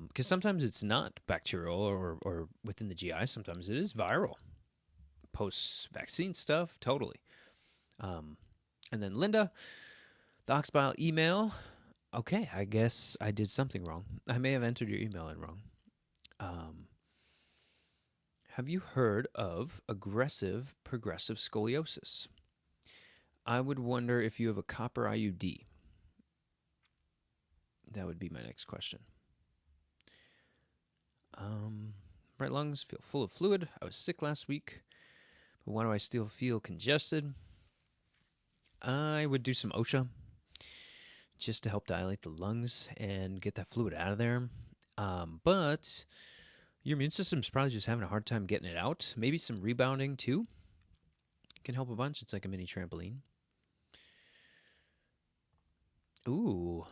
Because sometimes it's not bacterial or within the GI. Sometimes it is viral. Post-vaccine stuff, totally. And then Linda, the Oxbile email. Okay, I guess I did something wrong. I may have entered your email in wrong. Have you heard of aggressive progressive scoliosis? I would wonder if you have a copper IUD. That would be my next question. Right lungs feel full of fluid. I was sick last week, but why do I still feel congested? I would do some OSHA just to help dilate the lungs and get that fluid out of there. But your immune system's probably just having a hard time getting it out. Maybe some rebounding too can help a bunch. It's like a mini trampoline. Ooh.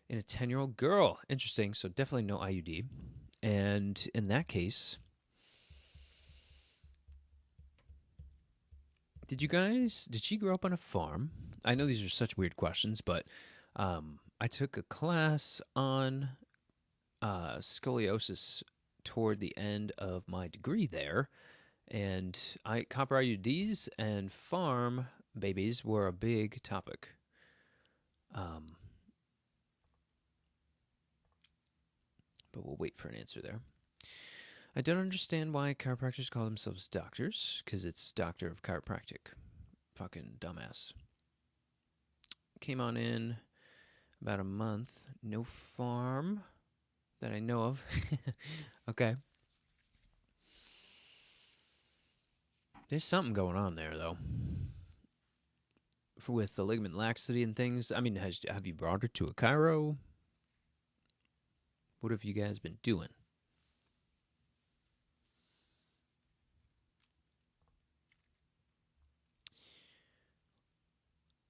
In a 10-year-old girl. Interesting. So definitely no IUD. And in that case, did she grow up on a farm? I know these are such weird questions, but I took a class on scoliosis toward the end of my degree there, and copper IUDs and farm babies were a big topic. But we'll wait for an answer there. I don't understand why chiropractors call themselves doctors, because it's doctor of chiropractic. Fucking dumbass. Came on in about a month. No farm that I know of. Okay. There's something going on there, though. With the ligament laxity and things. I mean, have you brought her to a chiro? What have you guys been doing?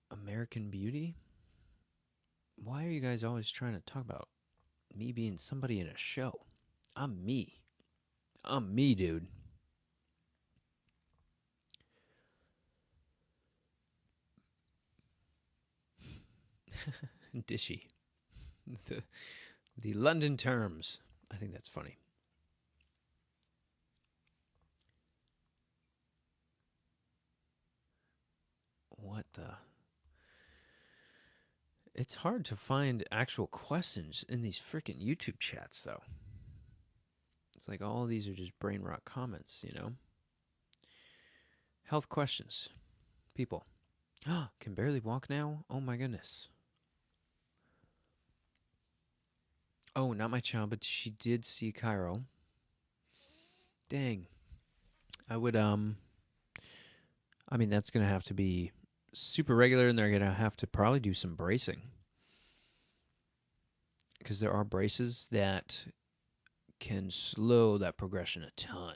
American Beauty? Why are you guys always trying to talk about me being somebody in a show? I'm me. I'm me, dude. Dishy. The, the London terms. I think that's funny. What the? It's hard to find actual questions in these freaking YouTube chats, though. It's like all these are just brain rot comments, you know? Health questions. People. Can barely walk now? Oh my goodness. Oh, not my child, but she did see Cairo. Dang. I would, I mean, that's going to have to be super regular, and they're going to have to probably do some bracing. Because there are braces that can slow that progression a ton.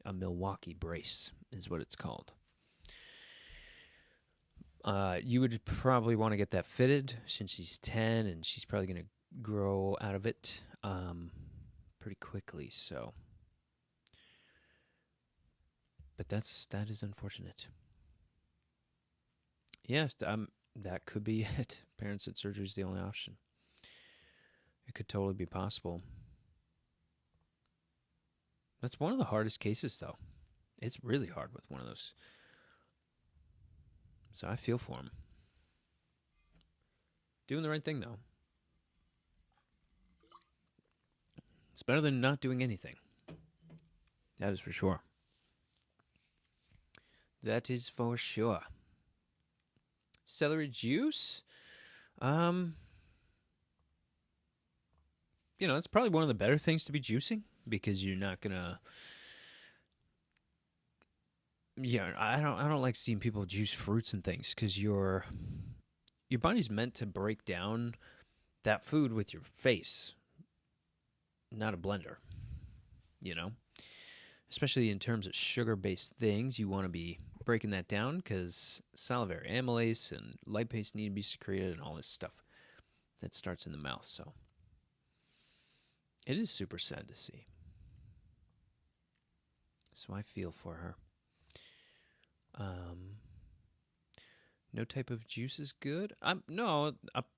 A Milwaukee brace is what it's called. You would probably want to get that fitted since she's 10, and she's probably going to grow out of it pretty quickly. So, but that is unfortunate. Yes, that could be it. Parents said surgery is the only option. It could totally be possible. That's one of the hardest cases, though. It's really hard with one of those. So I feel for him. Doing the right thing, though. It's better than not doing anything. That is for sure. That is for sure. Celery juice? You know, it's probably one of the better things to be juicing because you're not gonna. Yeah, I don't like seeing people juice fruits and things because your body's meant to break down that food with your face, not a blender. You know, especially in terms of sugar-based things, you want to be breaking that down because salivary amylase and lipase need to be secreted and all this stuff that starts in the mouth. So it is super sad to see. So I feel for her. No type of juice is good.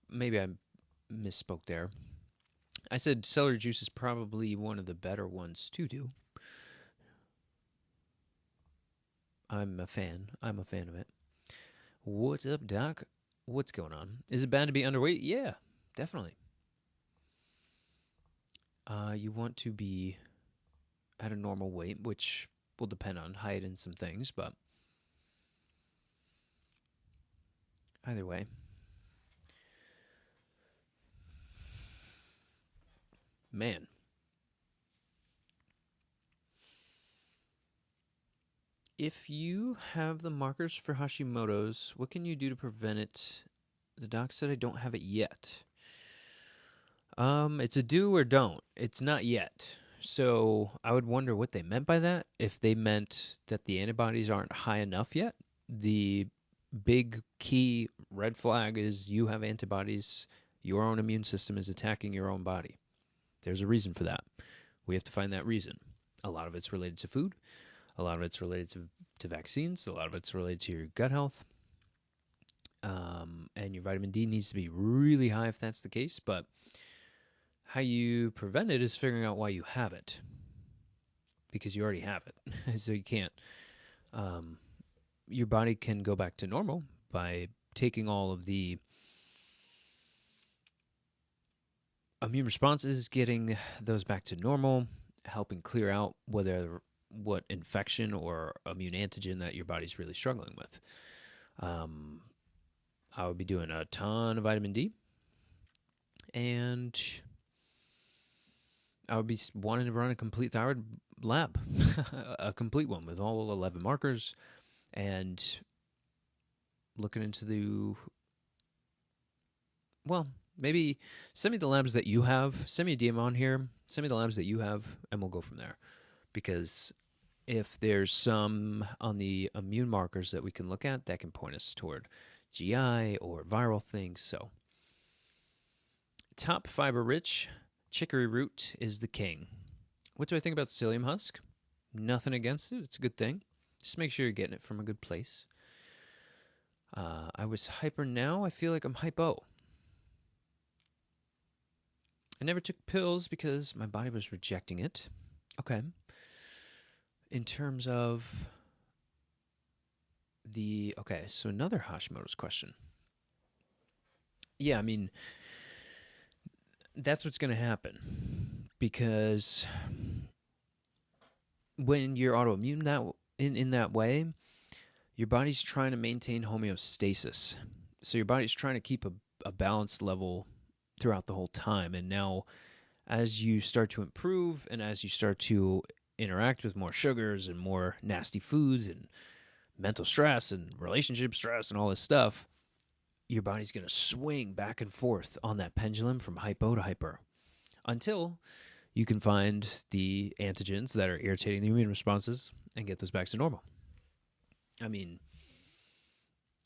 Maybe I misspoke there. I said celery juice is probably one of the better ones to do. I'm a fan. I'm a fan of it. What's up, Doc? What's going on? Is it bad to be underweight? Yeah, definitely. You want to be at a normal weight, which will depend on height and some things, but either way. Man. If you have the markers for Hashimoto's, what can you do to prevent it? The doc said I don't have it yet. It's a do or don't. It's not yet. So I would wonder what they meant by that. If they meant that the antibodies aren't high enough yet. The big key red flag is you have antibodies. Your own immune system is attacking your own body. There's a reason for that. We have to find that reason. A lot of it's related to food. A lot of it's related to vaccines. A lot of it's related to your gut health. And your vitamin D needs to be really high if that's the case. But how you prevent it is figuring out why you have it. Because you already have it. So you can't. Your body can go back to normal by taking all of the immune responses, getting those back to normal, helping clear out what infection or immune antigen that your body's really struggling with. I would be doing a ton of vitamin D, and I would be wanting to run a complete thyroid lab, a complete one with all 11 markers, and looking into maybe send me the labs that you have. Send me a DM on here. Send me the labs that you have, and we'll go from there. Because if there's some on the immune markers that we can look at, that can point us toward GI or viral things. So, top fiber rich, chicory root is the king. What do I think about psyllium husk? Nothing against it. It's a good thing. Just make sure you're getting it from a good place. I was hyper, now I feel like I'm hypo. I never took pills because my body was rejecting it. Okay. In terms of so another Hashimoto's question. Yeah, I mean, that's what's going to happen because when you're autoimmune in that way, your body's trying to maintain homeostasis. So your body's trying to keep a balanced level throughout the whole time. And now, as you start to improve and as you start to interact with more sugars and more nasty foods and mental stress and relationship stress and all this stuff, your body's going to swing back and forth on that pendulum from hypo to hyper until you can find the antigens that are irritating the immune responses and get those back to normal. I mean,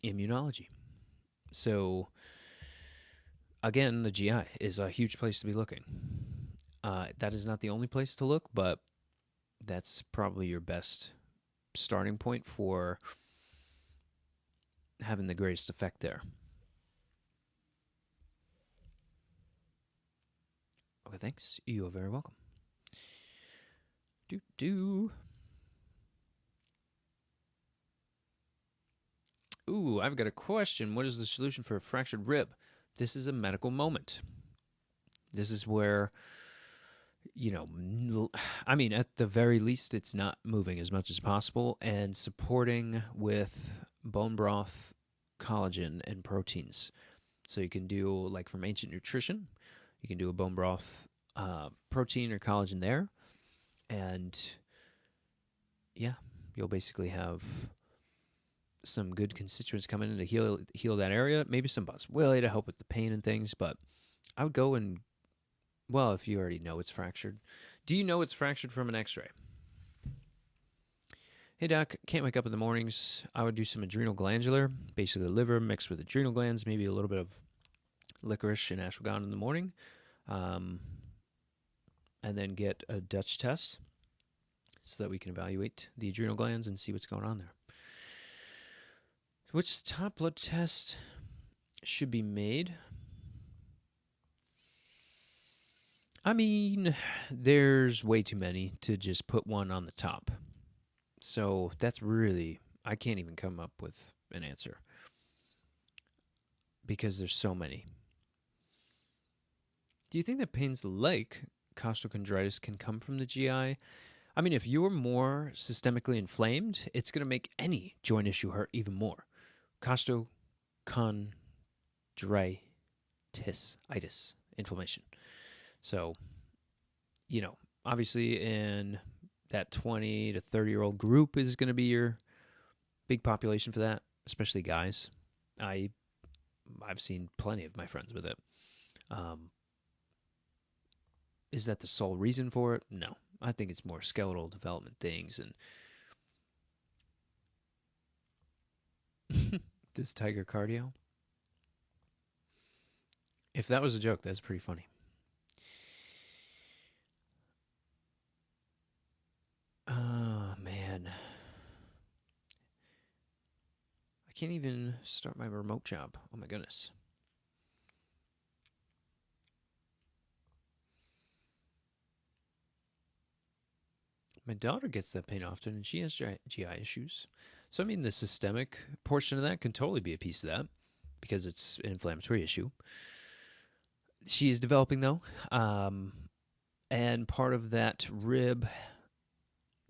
immunology. So, again, the GI is a huge place to be looking. That is not the only place to look, but that's probably your best starting point for having the greatest effect there. Okay, thanks. You are very welcome. Ooh, I've got a question. What is the solution for a fractured rib? This is a medical moment. This is where, I mean, at the very least, it's not moving as much as possible and supporting with bone broth, collagen, and proteins. So you can do, like from Ancient Nutrition, you can do a bone broth protein or collagen there. And yeah, you'll basically have some good constituents come in to heal that area. Maybe some boswellia to help with the pain and things. But I would go and, well, if you already know it's fractured. Do you know it's fractured from an x-ray? Hey, Doc, can't wake up in the mornings. I would do some adrenal glandular, basically liver mixed with adrenal glands, maybe a little bit of licorice and ashwagandha in the morning, and then get a Dutch test so that we can evaluate the adrenal glands and see what's going on there. Which top blood test should be made? I mean, there's way too many to just put one on the top. So that's really, I can't even come up with an answer because there's so many. Do you think that pains like costochondritis can come from the GI? I mean, if you're more systemically inflamed, it's going to make any joint issue hurt even more. Costochondritis, inflammation. So, obviously in that 20 to 30-year-old group is going to be your big population for that, especially guys. I've seen plenty of my friends with it. Is that the sole reason for it? No. I think it's more skeletal development things. And this tiger cardio? If that was a joke, that's pretty funny. Oh, man. I can't even start my remote job. Oh, my goodness. My daughter gets that pain often, and she has GI issues. So, I mean, the systemic portion of that can totally be a piece of that because it's an inflammatory issue. She is developing, though, and part of that rib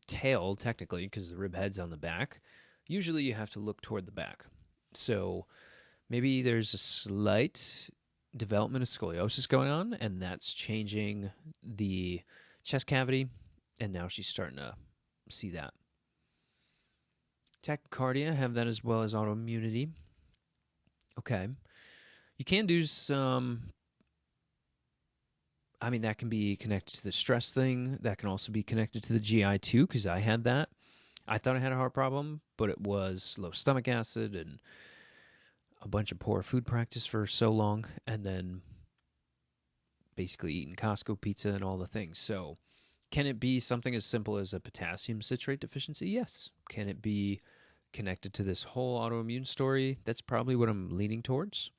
tail, technically, because the rib head's on the back, usually you have to look toward the back. So maybe there's a slight development of scoliosis going on, and that's changing the chest cavity, and now she's starting to see that. Tachycardia, have that as well as autoimmunity. Okay. You can do some, I mean, that can be connected to the stress thing. That can also be connected to the GI too, because I had that. I thought I had a heart problem, but it was low stomach acid and a bunch of poor food practice for so long, and then basically eating Costco pizza and all the things. So Can it be something as simple as a potassium citrate deficiency? Yes. Can it be connected to this whole autoimmune story? That's probably what I'm leaning towards,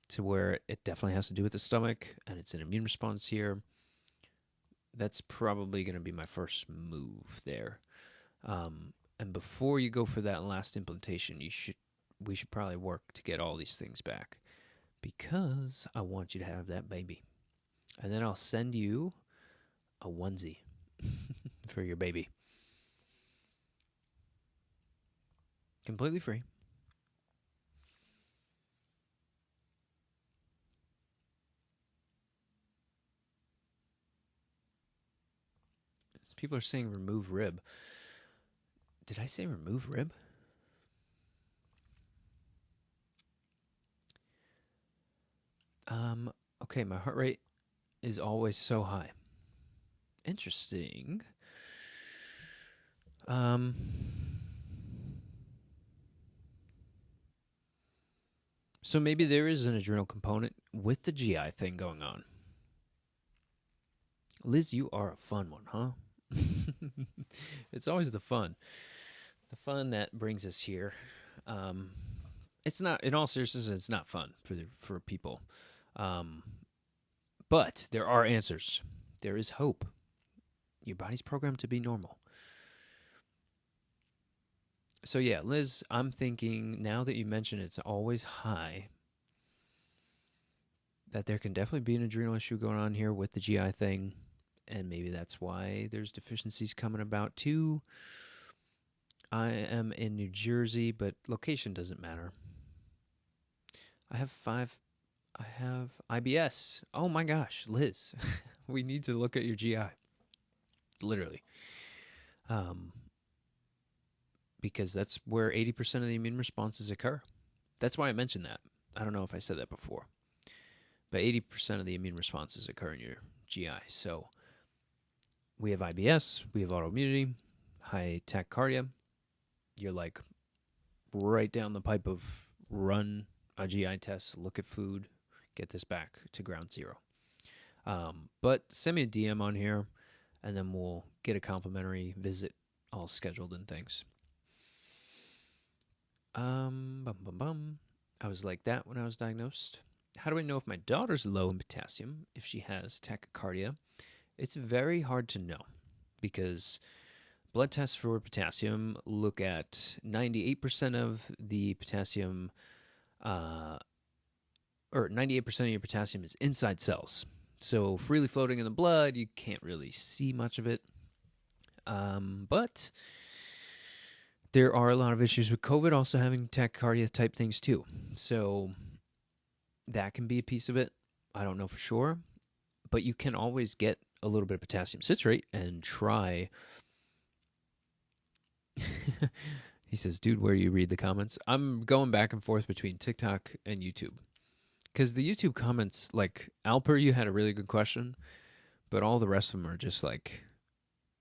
to where it definitely has to do with the stomach and it's an immune response here. That's probably going to be my first move there. And before you go for that last implantation, we should probably work to get all these things back, because I want you to have that baby. And then I'll send you a onesie for your baby. Completely free. People are saying remove rib. Did I say remove rib? Okay, my heart rate is always so high. Interesting. So maybe there is an adrenal component with the GI thing going on. Liz, you are a fun one, huh? It's always the fun that brings us here. It's not, in all seriousness, it's not fun for people. But there are answers. There is hope. Your body's programmed to be normal. So yeah, Liz, I'm thinking, now that you mention it's always high, that there can definitely be an adrenal issue going on here with the GI thing. And maybe that's why there's deficiencies coming about too. I am in New Jersey, but location doesn't matter. I have IBS. Oh my gosh, Liz, we need to look at your GI. Literally. Because that's where 80% of the immune responses occur. That's why I mentioned that. I don't know if I said that before. But 80% of the immune responses occur in your GI. So we have IBS, we have autoimmunity, high tachycardia. You're like right down the pipe of run a GI test, look at food, get this back to ground zero. But send me a DM on here, and then we'll get a complimentary visit all scheduled and things. I was like that when I was diagnosed. How do I know if my daughter's low in potassium, if she has tachycardia? It's very hard to know, because blood tests for potassium look at 98% of the potassium, or 98% of your potassium is inside cells. So freely floating in the blood, you can't really see much of it. But there are a lot of issues with COVID also having tachycardia type things too. So that can be a piece of it. I don't know for sure. But you can always get a little bit of potassium citrate and try. He says, dude, where you read the comments? I'm going back and forth between TikTok and YouTube. Because the YouTube comments, like, Alper, you had a really good question, but all the rest of them are just, like,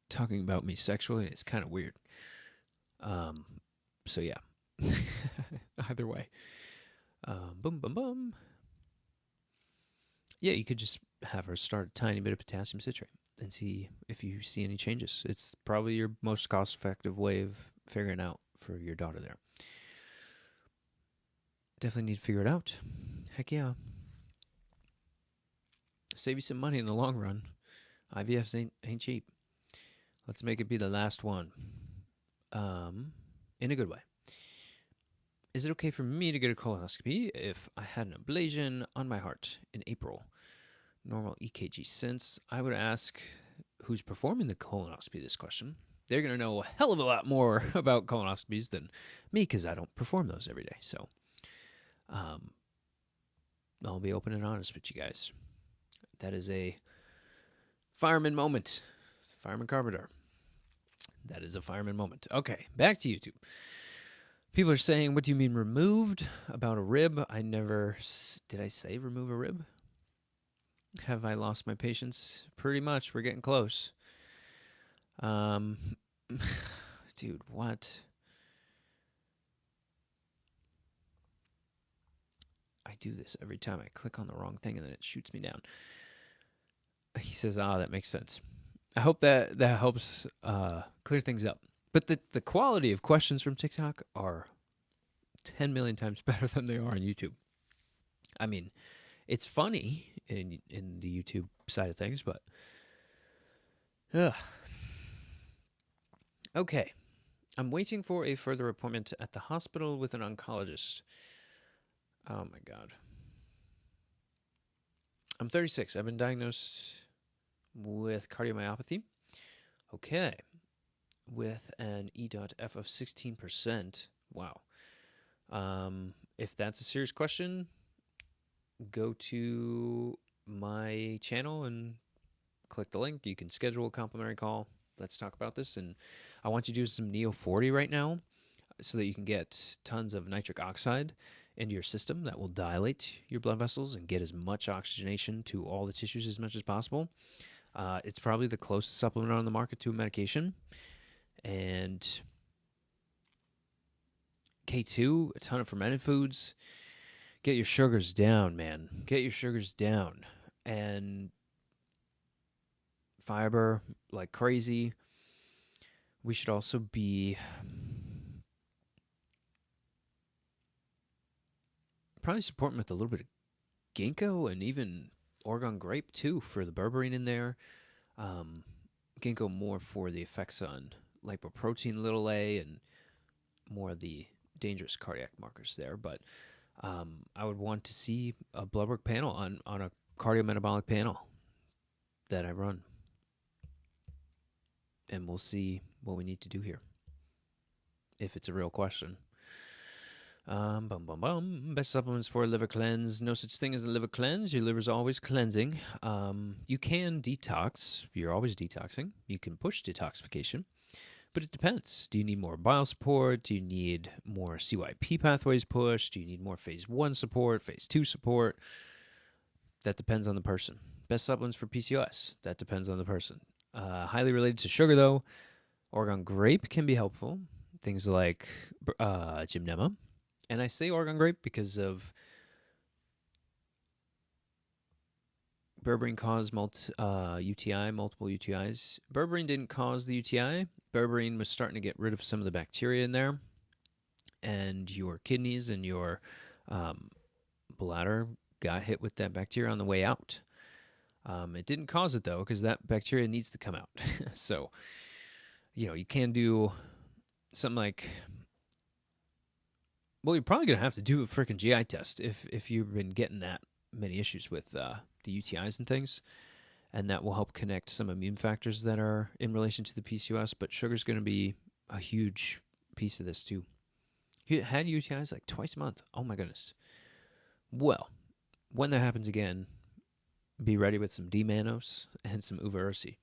talking about me sexually, and it's kind of weird. So, yeah. Either way. Yeah, you could just have her start a tiny bit of potassium citrate and see if you see any changes. It's probably your most cost-effective way of figuring out for your daughter there. Definitely need to figure it out. Heck yeah. Save you some money in the long run. IVFs ain't cheap. Let's make it be the last one. In a good way. Is it okay for me to get a colonoscopy if I had an ablation on my heart in April? Normal EKG since. I would ask who's performing the colonoscopy this question. They're going to know a hell of a lot more about colonoscopies than me, because I don't perform those every day. So I'll be open and honest with you guys. That is a fireman moment. Fireman Carpenter. That is a fireman moment. Okay, back to YouTube. People are saying, what do you mean removed about a rib? I never... Did I say remove a rib? Have I lost my patience? Pretty much. We're getting close. Dude, what? I do this every time. I click on the wrong thing and then it shoots me down. He says, that makes sense. I hope that helps clear things up. But the quality of questions from TikTok are 10 million times better than they are on YouTube. I mean, it's funny in the YouTube side of things, but ugh. Okay. I'm waiting for a further appointment at the hospital with an oncologist. Oh my god. I'm 36. I've been diagnosed with cardiomyopathy. Okay. With an E.F of 16%. Wow. If that's a serious question, go to my channel and click the link. You can schedule a complimentary call. Let's talk about this. And I want you to do some Neo 40 right now so that you can get tons of nitric oxide into your system that will dilate your blood vessels and get as much oxygenation to all the tissues as much as possible. It's probably the closest supplement on the market to a medication. And K2, a ton of fermented foods. Get your sugars down, man. Get your sugars down. And fiber like crazy. We should also be probably supporting with a little bit of ginkgo and even Oregon grape too for the berberine in there. Ginkgo more for the effects on lipoprotein little a and more of the dangerous cardiac markers there. But I would want to see a blood work panel on a cardiometabolic panel that I run. And we'll see what we need to do here. If it's a real question. Best supplements for liver cleanse. No such thing as a liver cleanse. Your liver's always cleansing. You can detox. You're always detoxing. You can push detoxification. But it depends. Do you need more bile support? Do you need more CYP pathways pushed? Do you need more phase 1 support, phase 2 support? That depends on the person. Best supplements for PCOS. That depends on the person. Highly related to sugar, though, Oregon grape can be helpful. Things like gymnema. And I say Oregon grape because of berberine caused UTI, multiple UTIs. Berberine didn't cause the UTI. Berberine was starting to get rid of some of the bacteria in there. And your kidneys and your bladder got hit with that bacteria on the way out. It didn't cause it, though, because that bacteria needs to come out. So, you can do something like... Well, you're probably going to have to do a freaking GI test if you've been getting that many issues with the UTIs and things. And that will help connect some immune factors that are in relation to the PCOS. But sugar's going to be a huge piece of this, too. You had UTIs like twice a month. Oh, my goodness. Well, when that happens again, be ready with some D-mannose and some uva ursi.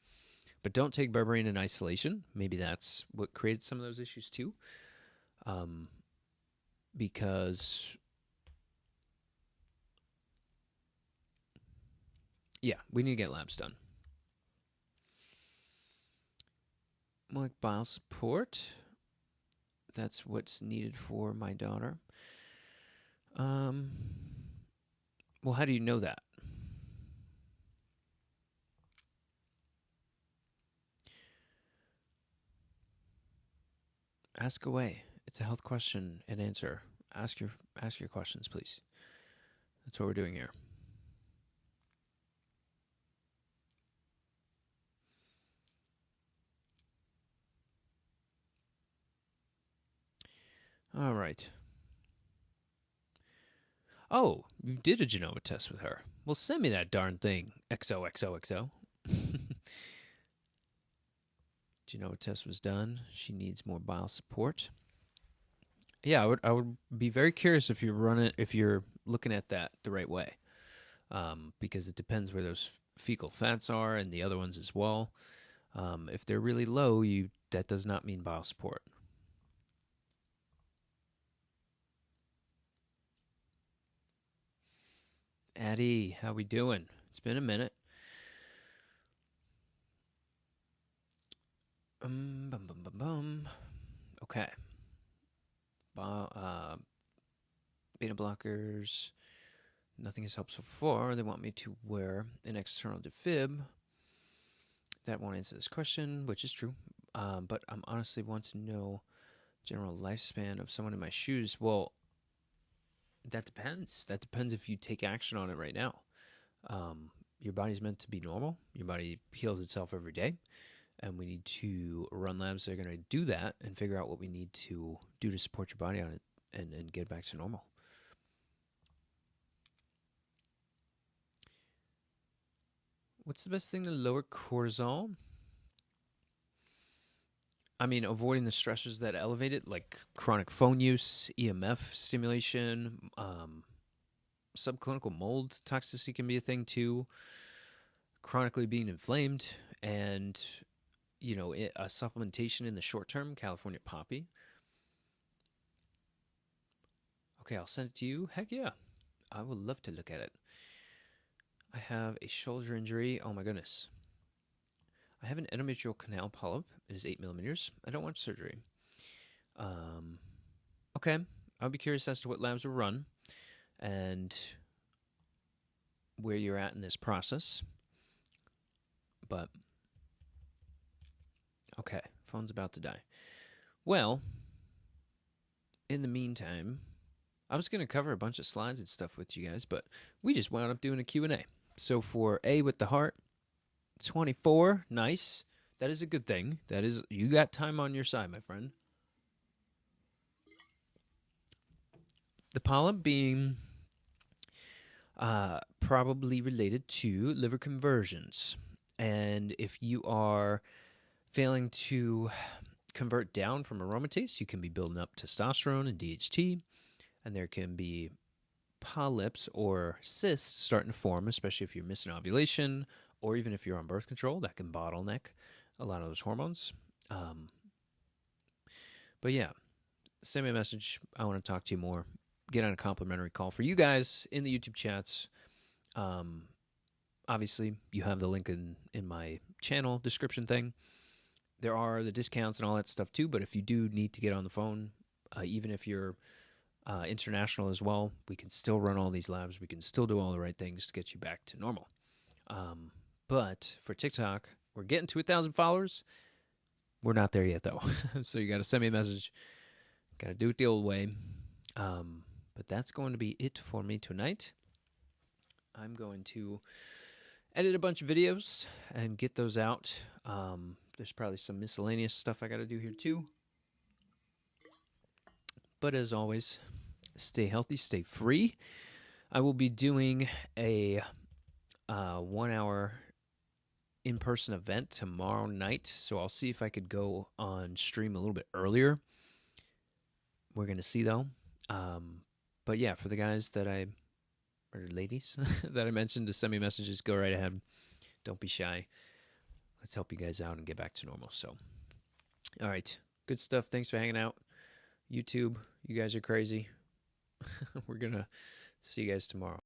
But don't take berberine in isolation. Maybe that's what created some of those issues, too. Because, yeah, we need to get labs done. Like bile support. That's what's needed for my daughter. Well, how do you know that? Ask away. It's a health question and answer. Ask your questions, please. That's what we're doing here. All right. Oh, you did a Genova test with her. Well, send me that darn thing. XOXOXO. Genova test was done. She needs more bile support. Yeah, I would be very curious if you're looking at that the right way, because it depends where those fecal fats are and the other ones as well. If they're really low, that does not mean bile support. Addie, how we doing? It's been a minute. Okay. Beta blockers. Nothing has helped so far. They want me to wear an external defib. that won't answer this question, which is true. But I'm honestly want to know general lifespan of someone in my shoes. Well, that depends. That depends if you take action on it right now. Your body's meant to be normal. Your body heals itself every day. And we need to run labs that are going to do that and figure out what we need to do to support your body on it and get back to normal. What's the best thing to lower cortisol? I mean, avoiding the stressors that elevate it, like chronic phone use, EMF stimulation, subclinical mold toxicity can be a thing too. Chronically being inflamed, and a supplementation in the short term, California poppy. Okay, I'll send it to you. Heck yeah, I would love to look at it. I have a shoulder injury. Oh my goodness. I have an endometrial canal polyp. It is 8 millimeters. I don't want surgery. Okay, I'll be curious as to what labs will run and where you're at in this process. But, okay, phone's about to die. Well, in the meantime, I was going to cover a bunch of slides and stuff with you guys, but we just wound up doing a Q&A. So for A with the heart, 24, nice. That is a good thing. That is, you got time on your side, my friend. The polyp being probably related to liver conversions. And if you are failing to convert down from aromatase, you can be building up testosterone and DHT, and there can be polyps or cysts starting to form, especially if you're missing ovulation, or even if you're on birth control, that can bottleneck a lot of those hormones. But yeah, send me a message. I want to talk to you more. Get on a complimentary call for you guys in the YouTube chats. Obviously, you have the link in my channel description thing. There are the discounts and all that stuff too, but if you do need to get on the phone, even if you're international as well, we can still run all these labs. We can still do all the right things to get you back to normal. But for TikTok, we're getting to 1,000 followers. We're not there yet, though. So you got to send me a message. Got to do it the old way. But that's going to be it for me tonight. I'm going to edit a bunch of videos and get those out. There's probably some miscellaneous stuff I got to do here too. But as always, stay healthy, stay free. I will be doing a 1 hour in-person event tomorrow night, so I'll see if I could go on stream a little bit earlier. We're going to see, though. But yeah, for the guys that or ladies that I mentioned to send me messages, go right ahead. Don't be shy. Let's help you guys out and get back to normal. So, all right. Good stuff. Thanks for hanging out. YouTube, you guys are crazy. We're going to see you guys tomorrow.